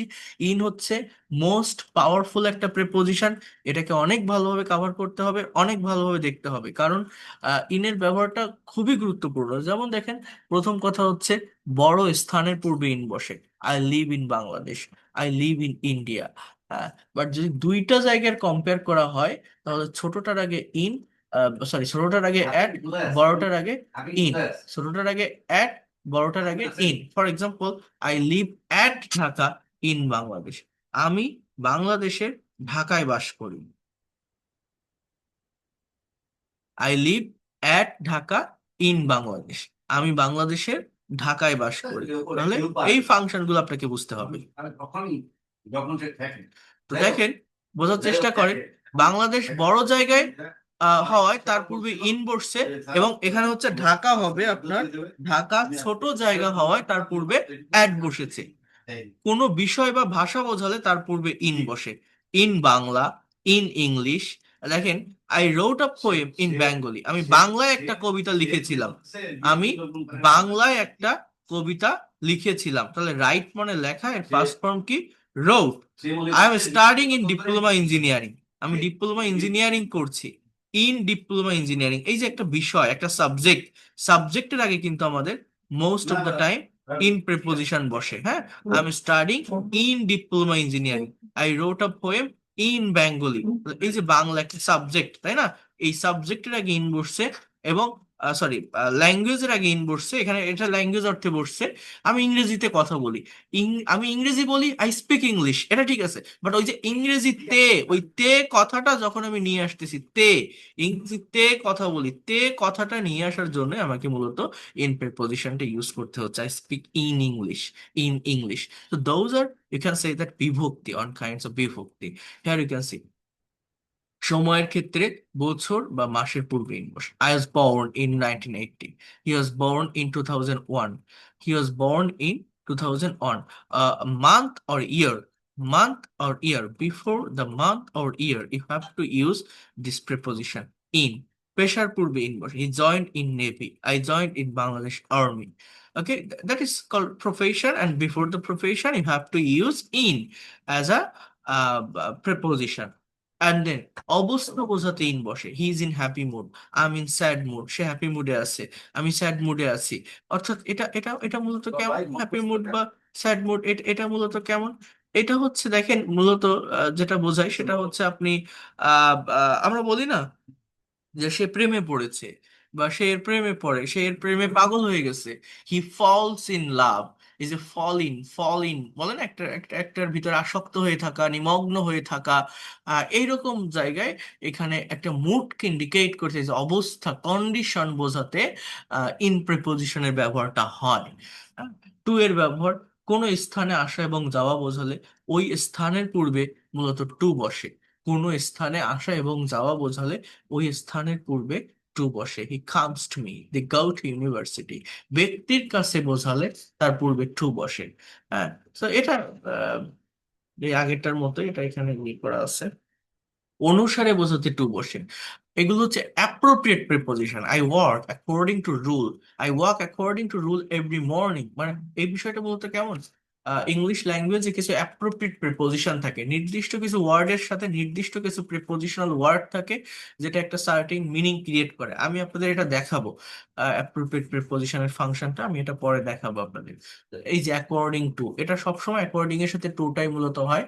ইন হচ্ছে মোস্ট পাওয়ারফুল একটা প্রিপোজিশন। এটাকে অনেক ভালোভাবে কভার করতে হবে, অনেক ভালোভাবে দেখতে হবে, কারণ ইনের ব্যবহারটা খুবই গুরুত্বপূর্ণ। যেমন দেখেন, প্রথম কথা হচ্ছে বড় স্থানের পূর্বে ইন বসে। I live in Bangladesh, I live in India. But যদি দুইটা জায়গার কম্পেয়ার করা হয়, তাহলে ছোটটার আগে ইন, সরি ছোটটার আগে অ্যাট, বড়টার আগে ইন, ছোটটার আগে অ্যাট, বড়টার আগে in. For example, I live at Dhaka in Bangladesh, আমি বাংলাদেশের ঢাকায় বাস করি। I live at Dhaka in Bangladesh, আমি বাংলাদেশের ঢাকায় বাস করি। তাহলে এই ফাংশন গুলো আপনাকে বুঝতে হবে। তো দেখেন, বোঝার চেষ্টা করেন, বাংলাদেশ বড় জায়গায় হওয়ায় তার পূর্বে ইন বসছে, এবং এখানে হচ্ছে ঢাকা হবে আপনার, ঢাকা ছোট জায়গা হওয়ায় তার পূর্বে অ্যাট বসেছে। কোনো বিষয় বা ভাষা বোঝালে তার পূর্বে ইন বসে। In Bangla, in English. দেখেন, I wrote a poem in Bengali, আমি বাংলায় একটা কবিতা লিখেছিলাম, আমি বাংলায় একটা কবিতা লিখেছিলাম। তাহলে রাইট মানে লেখা, এর ফার্স্ট ফর্ম কি? Wrote. I am studying in diploma engineering, আমি ডিপ্লোমা ইঞ্জিনিয়ারিং করছি। ইন ডিপ্লোমা ইঞ্জিনিয়ারিং, এই যে একটা বিষয়, একটা সাবজেক্ট, সাবজেক্টের আগে কিন্তু আমাদের most of the time in preposition বসে। হ্যাঁ, I am studying in diploma engineering, I wrote a poem in Bengali. এই যে বাংলা একটা সাবজেক্ট, তাই না? এই সাবজেক্টের আগে ইন বসছে, এবং সরি, ল্যাঙ্গুয়েজের আগে ইন বসছে, এখানে এটা ল্যাঙ্গুয়েজ অর্থে বসছে। আমি ইংরেজিতে কথা বলি, আমি ইংরেজি বলি, আই স্পিক ইংলিশ, এটা ঠিক আছে। বাট ওই যে ইংরেজি তে, ওই তে কথাটা যখন আমি নিয়ে আসতেছি, তে, ইংরেজিতে কথা বলি, তে কথাটা নিয়ে আসার জন্য আমাকে মূলত ইন প্রিপোজিশনটা ইউজ করতে হচ্ছে। I speak in English, in English. So those are, you can say that vibhakti, on kinds of vibhakti. Here you can see সময়ের ক্ষেত্রে বছর বা মাসের পূর্বে ইন বসে। I was born in 1980, he was born in 2001, he was born in 2001. Month or year, month or year, before the month or year you have to use this preposition in। পেশার পূর্বে in বসে। He joined in Navy, I joined in Bangladesh Army। Okay, that is called profession, and before the profession you have to use in as a preposition। And then অবস্থা বোঝাতে in বসে। He is in happy mood, I am in sad mood, সে happy মুডে আছে, আমি sad মুডে আছি। অর্থাৎ এটা মূলত কেমন, হ্যাপি মুড বা স্যাড মুড, এটা মূলত কেমন? এটা হচ্ছে দেখেন মূলত যেটা বোঝায় সেটা হচ্ছে আপনি আমরা বলি না যে সে প্রেমে পড়েছে, বা সে এর প্রেমে পড়ে, সে এর প্রেমে পাগল হয়ে গেছে। হি ফলস ইন লাভ, এই যে ফল ইন বলেন, একটার ভিতরে আসক্ত হয়ে থাকা, নিমগ্ন হয়ে থাকা। এইরকম জায়গায় এখানে একটা মুডকে ইন্ডিকেট করতে, যে অবস্থা, কন্ডিশন বোঝাতে ইন প্রিপোজিশনের ব্যবহারটা হয়। টু এর ব্যবহার কোনো স্থানে আসা এবং যাওয়া বোঝালে ওই স্থানের পূর্বে মূলত টু বসে। কোনো স্থানে আসা এবং যাওয়া বোঝালে ওই স্থানের পূর্বে টু বসে। He comes to me, the go to university, ব্যক্তির কাছে বোঝালে তার পূর্বে টু বসে। হ্যাঁ, তো এটা আহ, এই আগেরটার মতো, এটা এখানে ইয়ে করা আছে, অনুসারে বোঝাতে টু বসে। এগুলো হচ্ছে appropriate preposition. I work according to rule, I work according to rule every morning. মানে এই বিষয়টা বলতে কেমন, ইংলিশ ল্যাঙ্গুয়েজে কিছু অ্যাপ্রোপ্রিয়েট প্রিপোজিশন থাকে, নির্দিষ্ট কিছু ওয়ার্ডের সাথে নির্দিষ্ট কিছু প্রিপোজিশনাল ওয়ার্ড থাকে, যেটা একটা সার্টেন মিনিং ক্রিয়েট করে। আমি আপনাদের এটা দেখাবো, অ্যাপ্রোপ্রিয়েট প্রিপোজিশনের ফাংশনটা আমি এটা পরে দেখাবো আপনাদের। এই যে অ্যাকর্ডিং টু, এটা সবসময় অ্যাকর্ডিং এর সাথে টুটাই মূলত হয়,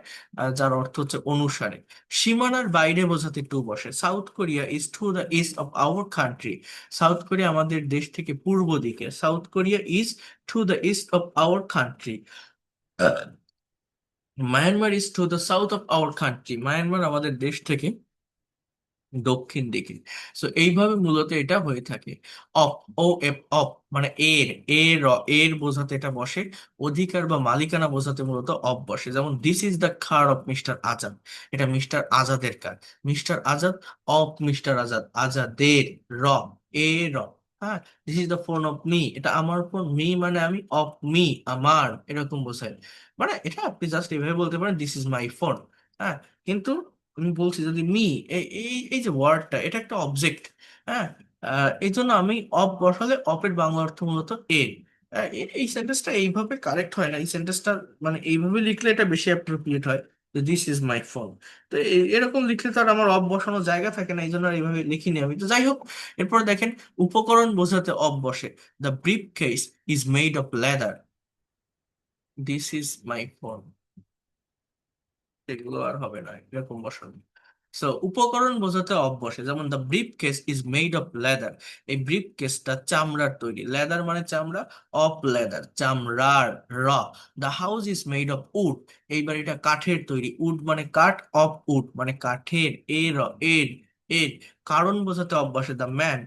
যার অর্থ হচ্ছে অনুসারে। সীমানার বাইরে বোঝাতে টু বসে। South Korea is to the east of our country, south Korea আমাদের দেশ থেকে পূর্ব দিকে। South Korea is to the east of our country. Myanmar is to the south of our country, Myanmar আমাদের দেশ থেকে দক্ষিণ দিকে। সো এইভাবে মূলত এটা হয়ে থাকে। অপ, ও এফ, অপ মানে এর, এর বোঝাতে এটা বসে। অধিকার বা মালিকানা বোঝাতে মূলত অপ বসে। যেমন this is the car of Mr Azad, এটা মিস্টার আজাদের কার। Mr Azad, of Mr Azad, আজাদের, র, এ র। হ্যাঁ, this is the phone of me, এটা আমার ফোন, মি মানে আমি, অফ মি আমার, এরকম বোঝায়। মানে এটা আপনি জাস্ট এভাবে বলতে পারেন দিস ইজ মাই ফোন। হ্যাঁ, কিন্তু আমি বলছি যদি মি, এই এই এই যে ওয়ার্ডটা, এটা একটা অবজেক্ট। হ্যাঁ, এই জন্য আমি অফ বসালে অফের বাংলা অর্থ মূলত এ। এই সেন্টেন্সটা এইভাবে কারেক্ট হয় না, এই সেন্টেন্সটা মানে এইভাবে লিখলে এটা বেশি অ্যাপ্রোপ্রিয়েট হয়, দিস ইজ মাই ফোন। তো এরকম লিখলে তো আর আমার অফ বসানোর জায়গা থাকে না, এই জন্য আর এইভাবে লিখিনি আমি। তো যাই হোক, এরপর দেখেন উপকরণ বোঝাতে অফ বসে। The brief case is made of leather, this is my phone. এগুলো আর হবে না, এরকম বসানো। সো উপকরণ বোঝাতে অফ বসে, যেমন the brief case is made of leather, এই ব্রিফ কেসটা চামড়ার তৈরি। লেদার মানে চামড়া, অফ লেদার চামড়ার, র। The house is made of wood, এই বাড়িটা কাঠের তৈরি। উড মানে কাঠ, অফ উড মানে কাঠের, এ র, এর, এর। কারণ বোঝাতে অফ বসে। The man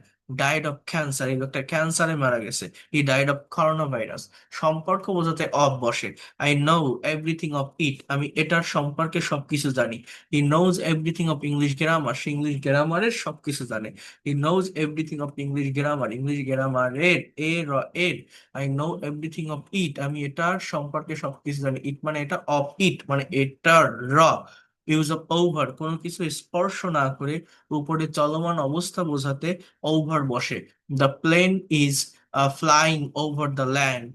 died of cancer, এই লোকটা ক্যান্সারে মারা গেছে, he died of corona virus. সম্পর্ক বোঝাতে অফ বসে। I know everything of it, আমি এটার সম্পর্কে সবকিছু জানি। He knows everything of English grammar, সে ইংলিশ গ্রামারের সবকিছু জানে। He knows everything of English grammar, English গ্রামারের, এর, এর। I know everything of it, আমি এটার সম্পর্কে সবকিছু জানি। ইট মানে এটা, অফ ইট মানে এটার, র। ইউজ অফ ওভার, কোনো কিছু স্পর্শ না করে উপরে চলমান অবস্থা বোঝাতে ওভার বসে। The plane is flying over the land,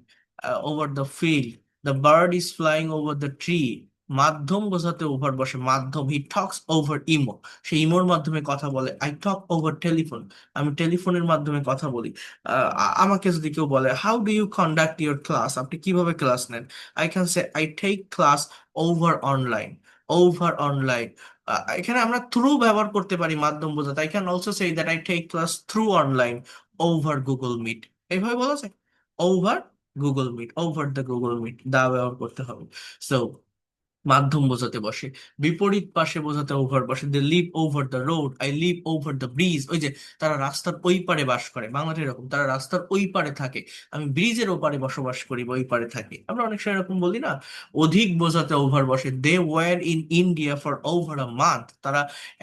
over the field. The bird is flying over the tree. মাধ্যম বোঝাতে ওভার বসে। মাধ্যম, হি টক্স ওভার ইমো, সে ইমোর মাধ্যমে কথা বলে। আই টক ওভার টেলিফোন, আমি টেলিফোনের মাধ্যমে কথা বলি। আমাকে যদি কেউ বলে how do you conduct your class, আপনি কিভাবে ক্লাস নেন, I can say I take class over online, over online. এখানে আমরা থ্রু ব্যবহার করতে পারি মাধ্যম বোঝাতে। I can also say that I take class through online, over Google Meet. এইভাবে বলা যায়, over Google Meet, over the Google Meet, the ব্যবহার করতে হবে। সো মাধ্যম বোঝাতে বসে। বিপরীত পাশে বোঝাতে ওভার বসে। They live over the road, I live over the bridge. ওই যে তারা রাস্তার ওই পারে বাস করে, বাংলাটা এরকম, তারা রাস্তার ওই পারে থাকে, আমি ব্রিজের ওপারে বসবাস করি বা ওই পারে থাকি। আমরা অনেক সময় এরকম বলি না। অধিক বোঝাতে ওভার বসে। They were in India for over a month, তারা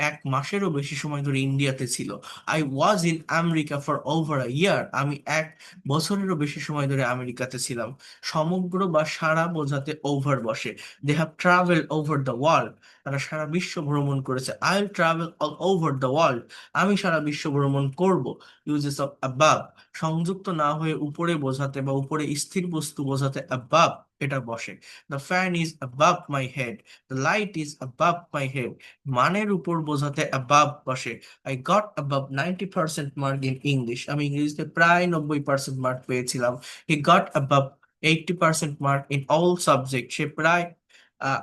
1 মাসেরও বেশি সময় ধরে ইন্ডিয়াতে ছিল। I was in America for over a year, আমি 1 বছরেরও বেশি সময় ধরে আমেরিকাতে ছিলাম। সমগ্র বা সারা বোঝাতে ওভার বসে। They have travel over the world, তারা সারা বিশ্ব ভ্রমণ করেছে। I will travel all over the world, আমি সারা বিশ্ব ভ্রমণ করব। ইউজেস অফ অ্যাবাভ, সংযুক্ত না হয়ে উপরে বোঝাতে বা উপরে স্থির বস্তু বোঝাতে অ্যাবাভ এটা বসে। The fan is above my head, the light is above my head, মানের উপর বোঝাতে অ্যাবাভ বসে। I got above 90% mark in English, আমি ইংরেজিতে প্রায় 90% মার্ক পেয়েছিলাম। He got above 80% mark in all subject, সে প্রায়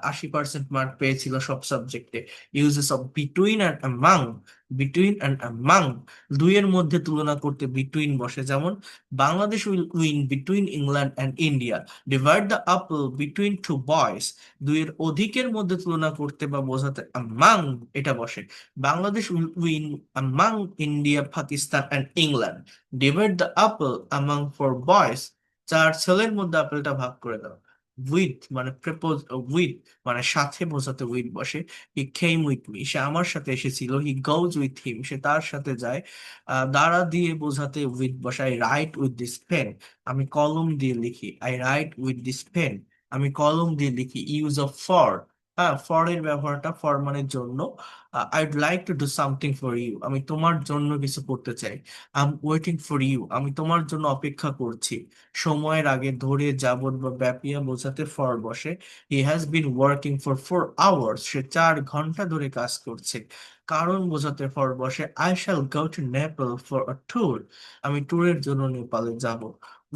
80% মার্ক পেয়েছিল সব সাবজেক্টে। Uses of between and among, between and among, দুইয়ের মধ্যে তুলনা করতে বিটুইন বসে। যেমন Bangladesh will win between England and India. Divide the apple between two boys, দুইয়ের অধিকের মধ্যে তুলনা করতে বা বোঝাতে অ্যামাং এটা বসে। Bangladesh will win among India, Pakistan and England. Divide the apple among four boys, 4 ছেলের মধ্যে আপেলটা ভাগ করে দাও। উইথ মানে প্রেপোজ, উইথ মানে সাথে বোঝাতে উইথ বসে। হি কেম উইথ মি, সে আমার সাথে এসেছিল। হি গোজ উইথ হিম, সে তার সাথে যায়। দ্বারা দিয়ে বোঝাতে উইথ বসে। I write with this pen, আমি কলম দিয়ে লিখি। I write with this pen, আমি কলম দিয়ে লিখি। ইউজ অফ ফর, হ্যাঁ ফর এর ব্যবহারটা, ফর মানে জন্য। I'd like to do something for you, আমি তোমার জন্য কিছু করতে চাই। I am waiting for you, আমি তোমার জন্য অপেক্ষা করছি। সময়ের আগে, ধরে, যাবত বা ব্যাপিয়া বোঝাতে ফর বসে। He has been working for 4 hours, সে 4 ঘন্টা ধরে কাজ করছে। কারণ বোঝাতে ফর বসে। I shall go to Nepal for a tour, আমি ট্যুরের জন্য নেপালে যাব।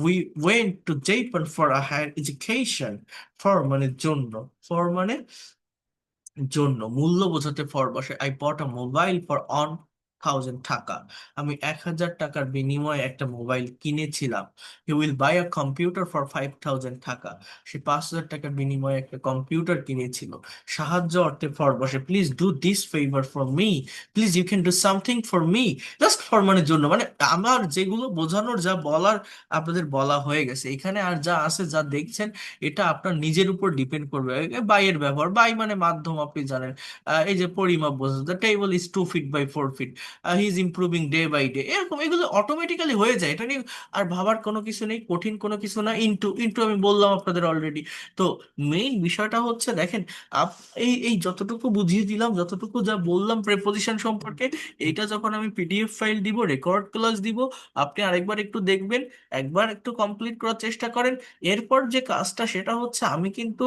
We went to Japan for a higher education, for মানে জন্য, ফর মানে জন্য। মূল্য বোঝাতে ফর বসে। I bought a mobile for on taka, আমি 1,000 টাকার বিনিময়ে একটা মোবাইল কিনেছিলাম। He will buy a computer for 5,000 টাকা। সে 5,000 টাকার বিনিময়ে একটা কম্পিউটার কিনেছিল। সাহায্য অর্থে ফর বসে, please do this favour for me, please you can do something for me, just for মানের জন্য। মানে আমার যেগুলো বোঝানোর, যা বলার আপনাদের বলা হয়ে গেছে এখানে। আর যা আছে, যা দেখছেন, এটা আপনার নিজের উপর ডিপেন্ড করবে। বাইয়ের ব্যবহার, বাই মানে মাধ্যম, আপনি জানেন। এই যে পরিমাপ বোঝা, the table is 2 feet by 4 feet, he is improving day by day, এরকম এগুলো অটোমেটিক্যালি হয়ে যায়। এটা নিয়ে আর ভাবার কোনো কিছু নেই, কঠিন কোনো কিছু না। ইনটু ইনটু আমি বললাম আপনাদের অলরেডি। তো মেইন বিষয়টা হচ্ছে দেখেন, এই এই যতটুকু বুঝিয়ে দিলাম, যতটুকু যা বললাম প্রেপোজিশন সম্পর্কে, এটা যখন আমি পিডিএফ ফাইল দিব, রেকর্ড ক্লাস দিব, আপনি আরেকবার একটু দেখবেন, একবার একটু কমপ্লিট করার চেষ্টা করেন। এরপর যে কাজটা সেটা হচ্ছে, আমি কিন্তু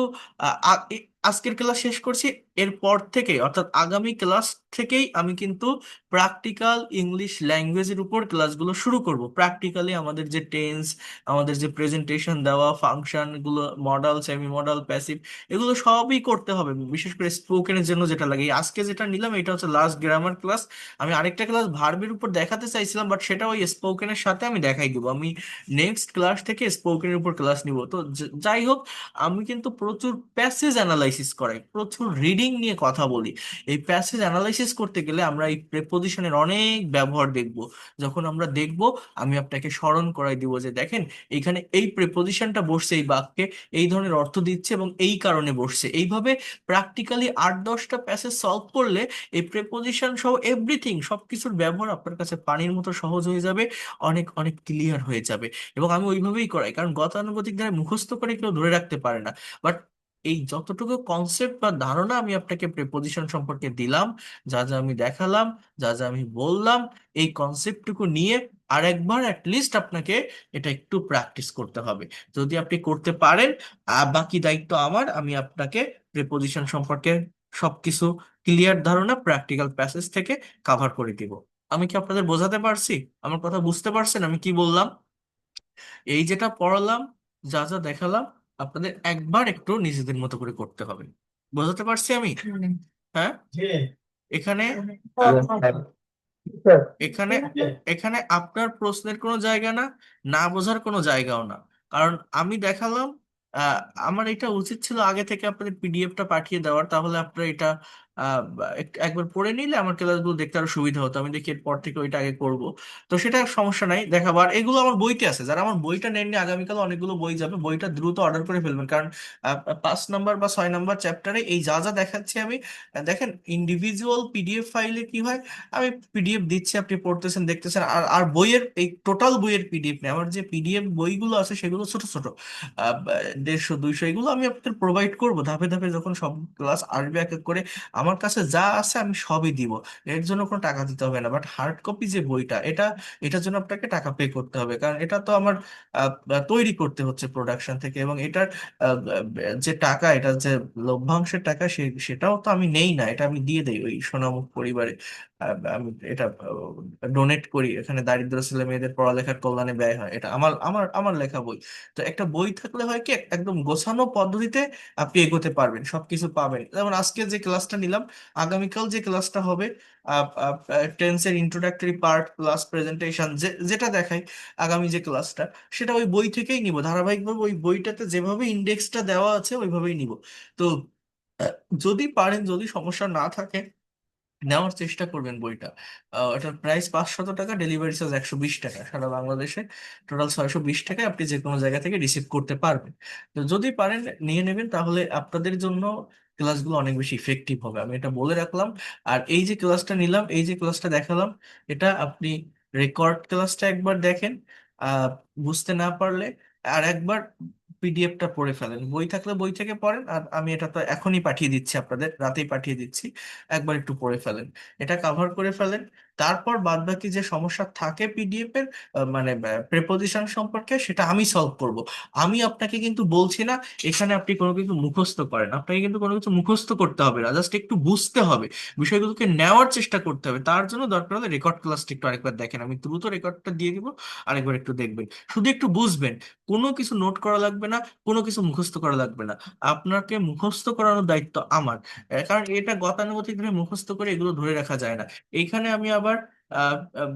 আজকের ক্লাস শেষ করছি, এরপর থেকে অর্থাৎ আগামী ক্লাস থেকেই আমি কিন্তু প্র্যাকটিক্যাল ইংলিশ ল্যাঙ্গুয়েজের উপর ক্লাসগুলো শুরু করব। প্র্যাকটিক্যালি আমাদের যে টেন্স, আমাদের যে প্রেজেন্টেশন দেওয়া, ফাংশন গুলো, মডাল, সেমি মডাল, প্যাসিভ, এগুলো সবই করতে হবে। বিশেষ করে স্পোকেনের জন্য যেটা লাগে, এই আজকে যেটা নিলাম এটা হচ্ছে লাস্ট গ্রামার ক্লাস। আমি আরেকটা ক্লাস ভার্বের উপর দেখাতে চাইছিলাম, বাট সেটা ওই স্পোকেনের সাথে আমি দেখাই দিব। আমি নেক্সট ক্লাস থেকে স্পোকেনের উপর ক্লাস নিব। তো যাই হোক, আমি কিন্তু প্রচুর প্যাসেজ অ্যানালাইসিস করাই, প্রচুর রিডিং নিয়ে কথা বলি। এই প্যাসেজ অ্যানালাইসিস করতে গেলে আমরা এই প্রেপোজিশনের অনেক ব্যবহার দেখব। যখন আমরা দেখব, আমি আপনাকে স্মরণ করাই দিব যে দেখেন, এখানে এই প্রেপোজিশনটা বসছে এই বাক্যে, এই ধরনের অর্থ দিচ্ছে এবং এই কারণে বসছে। এইভাবে প্র্যাকটিক্যালি 8-10টা প্যাসেজ সলভ করলে এই প্রেপোজিশন সহ এভরিথিং, সবকিছুর ব্যবহার আপনার কাছে পানির মতো সহজ হয়ে যাবে, অনেক অনেক ক্লিয়ার হয়ে যাবে। এবং আমি ওইভাবেই করাই, কারণ গতানুগতিক ধারা মুখস্থ করে কেউ ধরে রাখতে পারে না। বাট এই যতটুকু কনসেপ্ট বা ধারণা আমি আপনাকে প্রেপোজিশন সম্পর্কে দিলাম, যা যা আমি দেখালাম, যা যা আমি বললাম, এই কনসেপ্টটুকু নিয়ে আরেকবার লিস্ট আপনাকে এটা একটু প্র্যাকটিস করতে হবে। যদি আপনি করতে পারেন, বাকি দায়িত্ব আমার। আমি আপনাকে প্রেপোজিশন সম্পর্কে সবকিছু ক্লিয়ার ধারণা প্র্যাকটিক্যাল প্যাসেজ থেকে কাভার করে দিব। আমি কি আপনাদের বোঝাতে পারছি? আমার কথা বুঝতে পারছেন আমি কি বললাম? এই যেটা পড়ালাম, যা যা দেখালাম, আপনাদের একবার একটু নিজেদের মতো করে করতে হবে। বোঝাতে পারছি আমি? হ্যাঁ। এখানে এখানে এখানে আপনার প্রশ্নের কোনো জায়গা না, না বোঝার কোনো জায়গাও না। কারণ আমি দেখালাম, আহ, আমার এটা উচিত ছিল আগে থেকে আপনাদের পিডিএফটা পাঠিয়ে দেওয়ার, তাহলে আপনারা এটা একবার পড়ে নিলে আমার ক্লাসগুলো দেখতে আরো সুবিধা হতো। আমি দেখি এরপর থেকে ওইটা আগে করব। তো সেটা সমস্যা নাই, দেখাবার এগুলো আমার বইতে আছে। যারা আমার বইটা নেননি, আগামীকাল অনেকগুলো বই যাবে, বইটা দ্রুত অর্ডার করে ফেলবেন। কারণ 5 নাম্বার বা 6 নাম্বার চ্যাপ্টারে এই যা যা দেখাচ্ছি আমি, দেখেন ইন্ডিভিজুয়াল পিডিএফ ফাইলে কি হয়, আমি পিডিএফ দিচ্ছি, আপনি পড়তেছেন, দেখতেছেন। আর আর বইয়ের এই টোটাল বইয়ের পিডিএফ নেই, আমার যে পিডিএফ বইগুলো আছে সেগুলো ছোট ছোট, 150-200, এগুলো আমি আপনাদের প্রোভাইড করব ধাপে ধাপে যখন সব ক্লাস আসবে এক এক করে। আমার কাছে যা আছে আমি সবই দিব, এর জন্য কোনো টাকা দিতে হবে না। বাট হার্ড কপি যে বইটা, এটার জন্য আপনাকে টাকা পে করতে হবে, কারণ এটা তো আমার তৈরি করতে হচ্ছে প্রোডাকশন থেকে। এবং এটার যে টাকা, এটা যে লভ্যাংশের টাকা, সেটাও তো আমি নেই না, এটা আমি দিয়ে দেই ওই সোনামুখ পরিবারে। আমি এটা ডোনেট করি, এখানে দারিদ্র ছেলে মেয়েদের পড়ালেখার কল্যাণে ব্যয় হয়। এটা আমার আমার আমার লেখা বই। তো একটা বই থাকলে হয় কি, একদম গোছানো পদ্ধতিতে আপনি এগোতে পারবেন, সবকিছু পাবেন। যেমন আজকে যে ক্লাসটা নিলাম, আগামীকাল যে ক্লাসটা হবে, টেন্সের ইন্ট্রোডাক্টরি পার্ট প্লাস প্রেজেন্টেশন, যেটা দেখাই, আগামী যে ক্লাসটা, সেটা ওই বই থেকেই নিব ধারাবাহিকভাবে। ওই বইটাতে যেভাবে ইন্ডেক্সটা দেওয়া আছে ওইভাবেই নিব। তো আহ, যদি পারেন, যদি সমস্যা না থাকে, নেওয়ার চেষ্টা করবেন বইটা। এটার প্রাইস 500 টাকা, ডেলিভারি চার্জ 120 টাকা, সারা বাংলাদেশে টোটাল 620 টাকায় আপনি যে কোনো জায়গা থেকে রিসিভ করতে পারবেন। তো যদি পারেন নিয়ে নেবেন, তাহলে আপনাদের জন্য ক্লাসগুলো অনেক বেশি ইফেক্টিভ হবে, আমি এটা বলে রাখলাম। আর এই যে ক্লাসটা নিলাম, এই যে ক্লাসটা দেখালাম, এটা আপনি রেকর্ড ক্লাসটা একবার দেখেন। আহ বুঝতে না পারলে আর একবার পিডিএফটা পড়ে ফেলেন, বই থাকলে বই থেকে পড়েন। আর আমি এটা তো এখনই পাঠিয়ে দিচ্ছি, আপনাদের রাতেই পাঠিয়ে দিচ্ছি, একবার একটু পড়ে ফেলেন, এটা কভার করে ফেলেন। তারপর বাদ বাকি যে সমস্যা থাকে পিডিএফ এর, মানে প্রেপোজিশন সম্পর্কে, সেটা আমি সলভ করব। আমি আপনাকে কিন্তু বলছি না এখানে আপনি কোনো কিছু মুখস্থ করেন, আপনাকে কিন্তু কোনো কিছু মুখস্থ করতে হবে না, জাস্ট একটু বুঝতে হবে, বিষয়গুলোকে নেওয়ার চেষ্টা করতে হবে। তার জন্য দরকার হলে রেকর্ড ক্লাসটা একটু আরেকবার দেখেন, আমি দ্রুত রেকর্ডটা দিয়ে দিব, আরেকবার একটু দেখবেন, শুধু একটু বুঝবেন। কোনো কিছু নোট করা লাগবে না, কোনো কিছু মুখস্থ করা লাগবে না, আপনাকে মুখস্থ করানোর দায়িত্ব আমার। কারণ এটা গতানুগতিক ভাবে মুখস্থ করে এগুলো ধরে রাখা যায় না। এইখানে আমি আবার আবার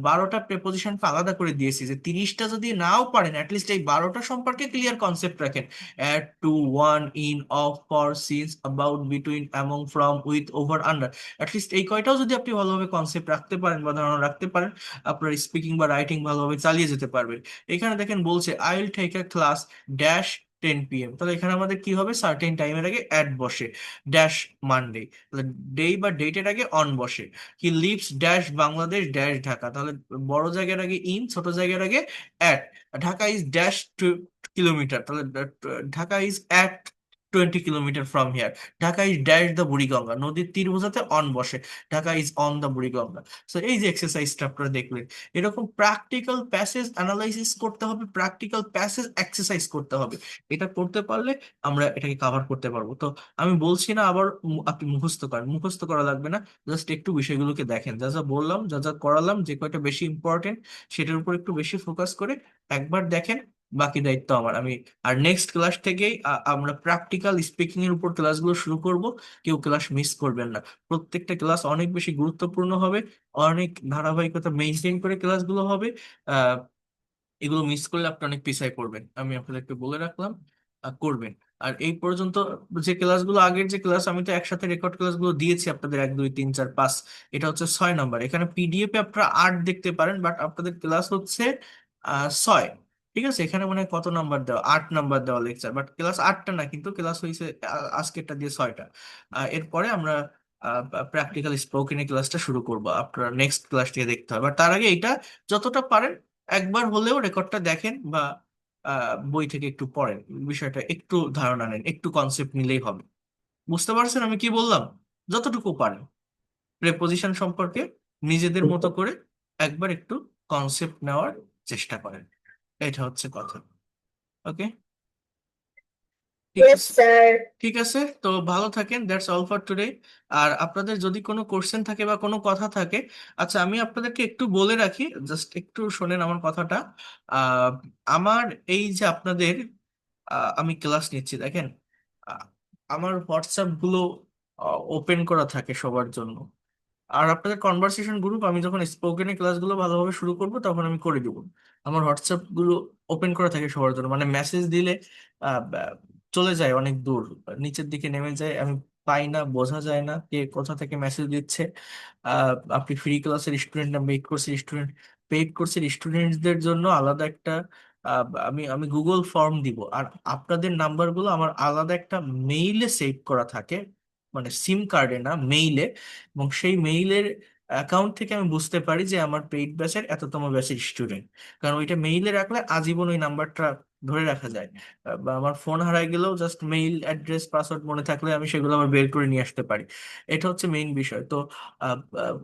12টা প্রেপোজিশনকে আলাদা করে দিয়েছি, যে 30টা যদি নাও পারেন অ্যাটলিস্ট এই 12টা সম্পর্কে ক্লিয়ার কনসেপ্ট রাখেন। At, to, on, in, of, for, since, about, between, among, from, with, over, under. At least এই কয়টাও যদি আপনি ভালোভাবে কনসেপ্ট রাখতে পারেন বা ধারণা রাখতে পারেন, আপনার স্পিকিং বা রাইটিং ভালোভাবে চালিয়ে যেতে পারবেন। এখানে দেখেন বলছে I will take a class dash 10 p.m. তাহলে এখানে আমাদের কি হবে, সার্টেন টাইমের আগে অ্যাট বসে, ড্যাশ মানডে, তাহলে ডে বা ডেটের আগে অন বসে। He lives dash Bangladesh dash Dhaka, তাহলে বড় জায়গার আগে ইন, ছোট জায়গার আগে at. Dhaka is dash 2 kilometre, তাহলে Dhaka is at 20 kilometre from here. Dhaka is dash the Buriganga, নদীর তীর বোঝাতে অন বসে, Dhaka is on the Buriganga. So এই যে এক্সারসাইজটা আপনারা দেখলেন, এরকম প্র্যাকটিক্যাল প্যাসেজ অ্যানালাইসিস করতে হবে, প্র্যাকটিক্যাল প্যাসেজ এক্সারসাইজ করতে হবে। এটা করতে পারলে আমরা এটাকে কাভার করতে পারবো। তো আমি বলছি না আবার আপনি মুখস্থ করেন, মুখস্থ করা লাগবে না, জাস্ট একটু বিষয়গুলোকে দেখেন, যা যা বললাম, যা যা করালাম, যে কয়টা বেশি ইম্পর্টেন্ট সেটার উপর একটু বেশি ফোকাস করে একবার দেখেন। বাকি দায়িত্ব আমার। আমি আর নেক্সট ক্লাস থেকেই আমরা প্র্যাকটিক্যাল স্পিকিং এর উপর ক্লাসগুলো শুরু করব। কেউ ক্লাস মিস করবেন না, প্রত্যেকটা ক্লাস অনেক বেশি গুরুত্বপূর্ণ হবে, অনেক ধারাবাহিকতা মেনটেন করে ক্লাসগুলো হবে। আহ এগুলো মিস করলে আপনি অনেক পিছায় পড়বেন, আমি আপনাদেরকে বলে রাখলাম। করবেন। আর এই পর্যন্ত যে ক্লাসগুলো, আগের যে ক্লাস, আমি তো একসাথে রেকর্ড ক্লাসগুলো দিয়েছি আপনাদের, 1 2 3 4 5, এটা হচ্ছে 6 নাম্বার। এখানে পিডিএফ এ আপনারা 8 দেখতে পারেন, বাট আপনাদের ক্লাস হচ্ছে 6। ঠিক আছে, এখানে মানে কত নাম্বার দেওয়া, 8 নাম্বার দেওয়া লেকচার, বাট ক্লাস 8টা না, কিন্তু ক্লাস হয়েছে আজকেরটা দিয়ে 6টা। এরপরে আমরা প্র্যাকটিক্যাল স্পোকেন ক্লাসটা শুরু করবো, আপনারা নেক্সট ক্লাস থেকে দেখতে হবে। আর তার আগে এটা যতটা পারেন একবার হলেও রেকর্ডটা দেখেন, বা বই থেকে একটু পড়েন, বিষয়টা একটু ধারণা নেন, একটু কনসেপ্ট নিলেই হবে। বুঝতে পারছেন আমি কি বললাম? যতটুকু পারেন প্রেপোজিশন সম্পর্কে নিজেদের মতো করে একবার একটু কনসেপ্ট নেওয়ার চেষ্টা করেন। এটা হচ্ছে কথা। ওকে, ঠিক Yes, আছে। sir. ঠিক আছে, তো ভালো থাকেন, দ্যাটস অল ফর টুডে। আর আপনাদের যদি কোনো কোশ্চেন থাকে বা কোনো কথা থাকে, আচ্ছা আমি আপনাদেরকে একটু বলে রাখি, জাস্ট একটু শোনেন আমার কথাটা। আহ, আমার এই যে আপনাদের, আমি ক্লাস নিচ্ছি দেখেন, আহ, আমার হোয়াটসঅ্যাপ গুলো ওপেন করা থাকে সবার জন্য। আর আপনাদের কনভারসেশন গ্রুপ আমি যখন স্পোকেন ক্লাসগুলো ভালোভাবে শুরু করব তখন আমি করে দিব। আমার হোয়াটসঅ্যাপ গুলো ওপেন করা থাকে সবার জন্য, মানে মেসেজ দিলে চলে যায় অনেক দূর, নিচের দিকে নেমে যায়, আমি পাই না, বোঝা যায় না কে কোথা থেকে মেসেজ দিচ্ছে। আপনি ফ্রি ক্লাসের স্টুডেন্ট না পেইড কোর্সের স্টুডেন্ট? পেইড কোর্সের স্টুডেন্টসদের জন্য আলাদা একটা আমি গুগল ফর্ম দিব, আর আপনাদের নাম্বারগুলো আমার আলাদা একটা মেইলে সেভ করা থাকে, মানে সিম কার্ডে না, মেইলে। এবং সেই মেইলের অ্যাকাউন্ট থেকে আমি বুঝতে পারি যে আমার পেইড ব্যাচের এততম ব্যাচের স্টুডেন্ট, কারণ ওইটা মেইলে রাখলে আজীবন ওই নাম্বারটা ধরে রাখা যায়। বা আমার ফোন হারাই গেলেও জাস্ট মেইল অ্যাড্রেস পাসওয়ার্ড মনে থাকলে আমি সেগুলো আবার বের করে নিয়ে আসতে পারি। এটা হচ্ছে মেইন বিষয়। তো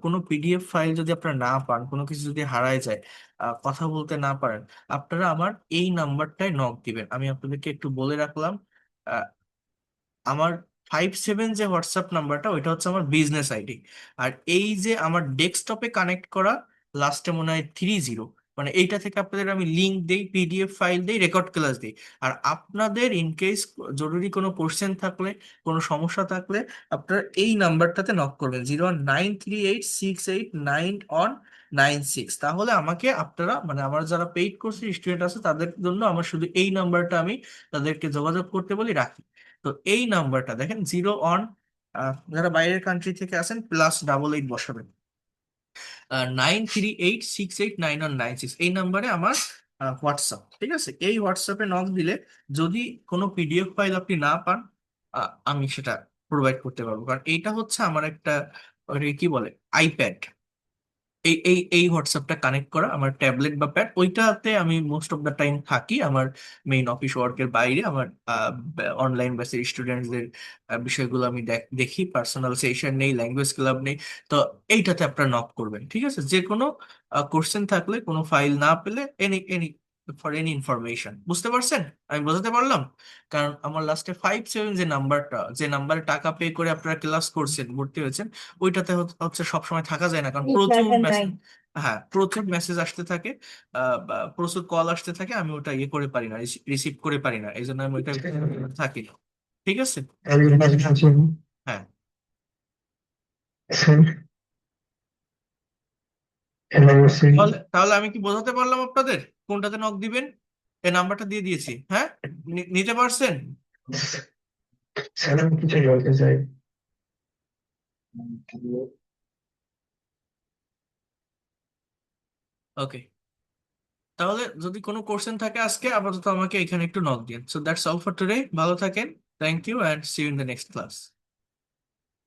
কোনো পিডিএফ ফাইল যদি আপনারা না পান, কোনো কিছু যদি হারায় যায়, কথা বলতে না পারেন, আপনারা আমার এই নাম্বারটায় নক দিবেন। আমি আপনাদেরকে একটু বলে রাখলাম, আমার 57 যে হোয়াটসঅ্যাপ নাম্বারটা, ওইটা হচ্ছে আমার বিজনেস আইডি। আর এই যে আমার ডেস্কটপে কানেক্ট করা লাস্টে মনে হয় 30, মানে এইটা থেকে আপনাদের আমি লিংক দেই, পিডিএফ ফাইল দেই, রেকর্ড ক্লাস দিই। আর আপনাদের ইন কেস জরুরি কোনো কোশ্চেন থাকলে, কোনো সমস্যা থাকলে, আপনারা এই নাম্বারটাতে নক করবেন, 01386689196। তাহলে আমাকে আপনারা, মানে আমার যারা পেইড কোর্সের স্টুডেন্ট আছে তাদের জন্য আমার শুধু এই নাম্বারটা আমি তাদেরকে যোগাযোগ করতে বলি, রাখি। তো এই নাম্বারটা দেখেন, 0 অন, যারা বাইরের কান্ট্রি থেকে আসেন +88 বসাবেন, 9386689196, এই নাম্বারে আমার হোয়াটসঅ্যাপ। ঠিক আছে, এই হোয়াটসঅ্যাপে নক দিলে যদি কোনো পিডিএফ ফাইল আপনি না পান, আমি সেটা প্রোভাইড করতে পারবো, কারণ এইটা হচ্ছে আমার একটা, ওটাকে কি বলে, আইপ্যাড। এই হোয়াটসঅ্যাপটা কানেক্ট করা আমার ট্যাবলেট বা প্যাড, ওইটাতে আমি মোস্ট অফ দ্য টাইম থাকি। আমার মেইন অফিস ওয়ার্কের বাইরে আমার অনলাইন বেসিস স্টুডেন্টসদের বিষয়গুলো আমি দেখি, পার্সোনাল সেশন নেই, ল্যাঙ্গুয়েজ ক্লাব নেই। তো এইটাতে আপনারা নক করবেন, ঠিক আছে, যে কোনো কোশ্চেন থাকলে, কোনো ফাইল না পেলে, any any for any information. বুঝতে পারছেন? আমি বোঝাতে পারলাম? কারণ আমার লাস্টে 57 যে নাম্বারটা, যে নাম্বারে টাকা পে করে আপনারা ক্লাস করছেন, ভর্তি হয়েছেন, ওইটাতে হচ্ছে সবসময় থাকা যায় না, কারণ প্রচুর মেসেজ, হ্যাঁ প্রচুর মেসেজ আসতে থাকে, বা প্রচুর কল আসতে থাকে, আমি ওটা ইয়ে করে পারি না, রিসিভ করে পারি না, এই জন্য আমি ওইটা থাকি না। ঠিক আছে। হ্যাঁ। হ্যালো সিং। তাহলে তাহলে আমি কি বোঝাতে পারলাম আপনাদের কোনটাতে নক দিবেন? এই নাম্বারটা দিয়ে দিয়েছি, হ্যাঁ? নিতে পারছেন? স্যার আমি কিছু বলতে চাই। ওকে, তাহলে যদি কোনো কোশ্চেন থাকে আজকে আপাতত আমাকে এখানে একটু নক দিন। So that's all for today. ভালো থাকেন। Thank you and see you in the next class.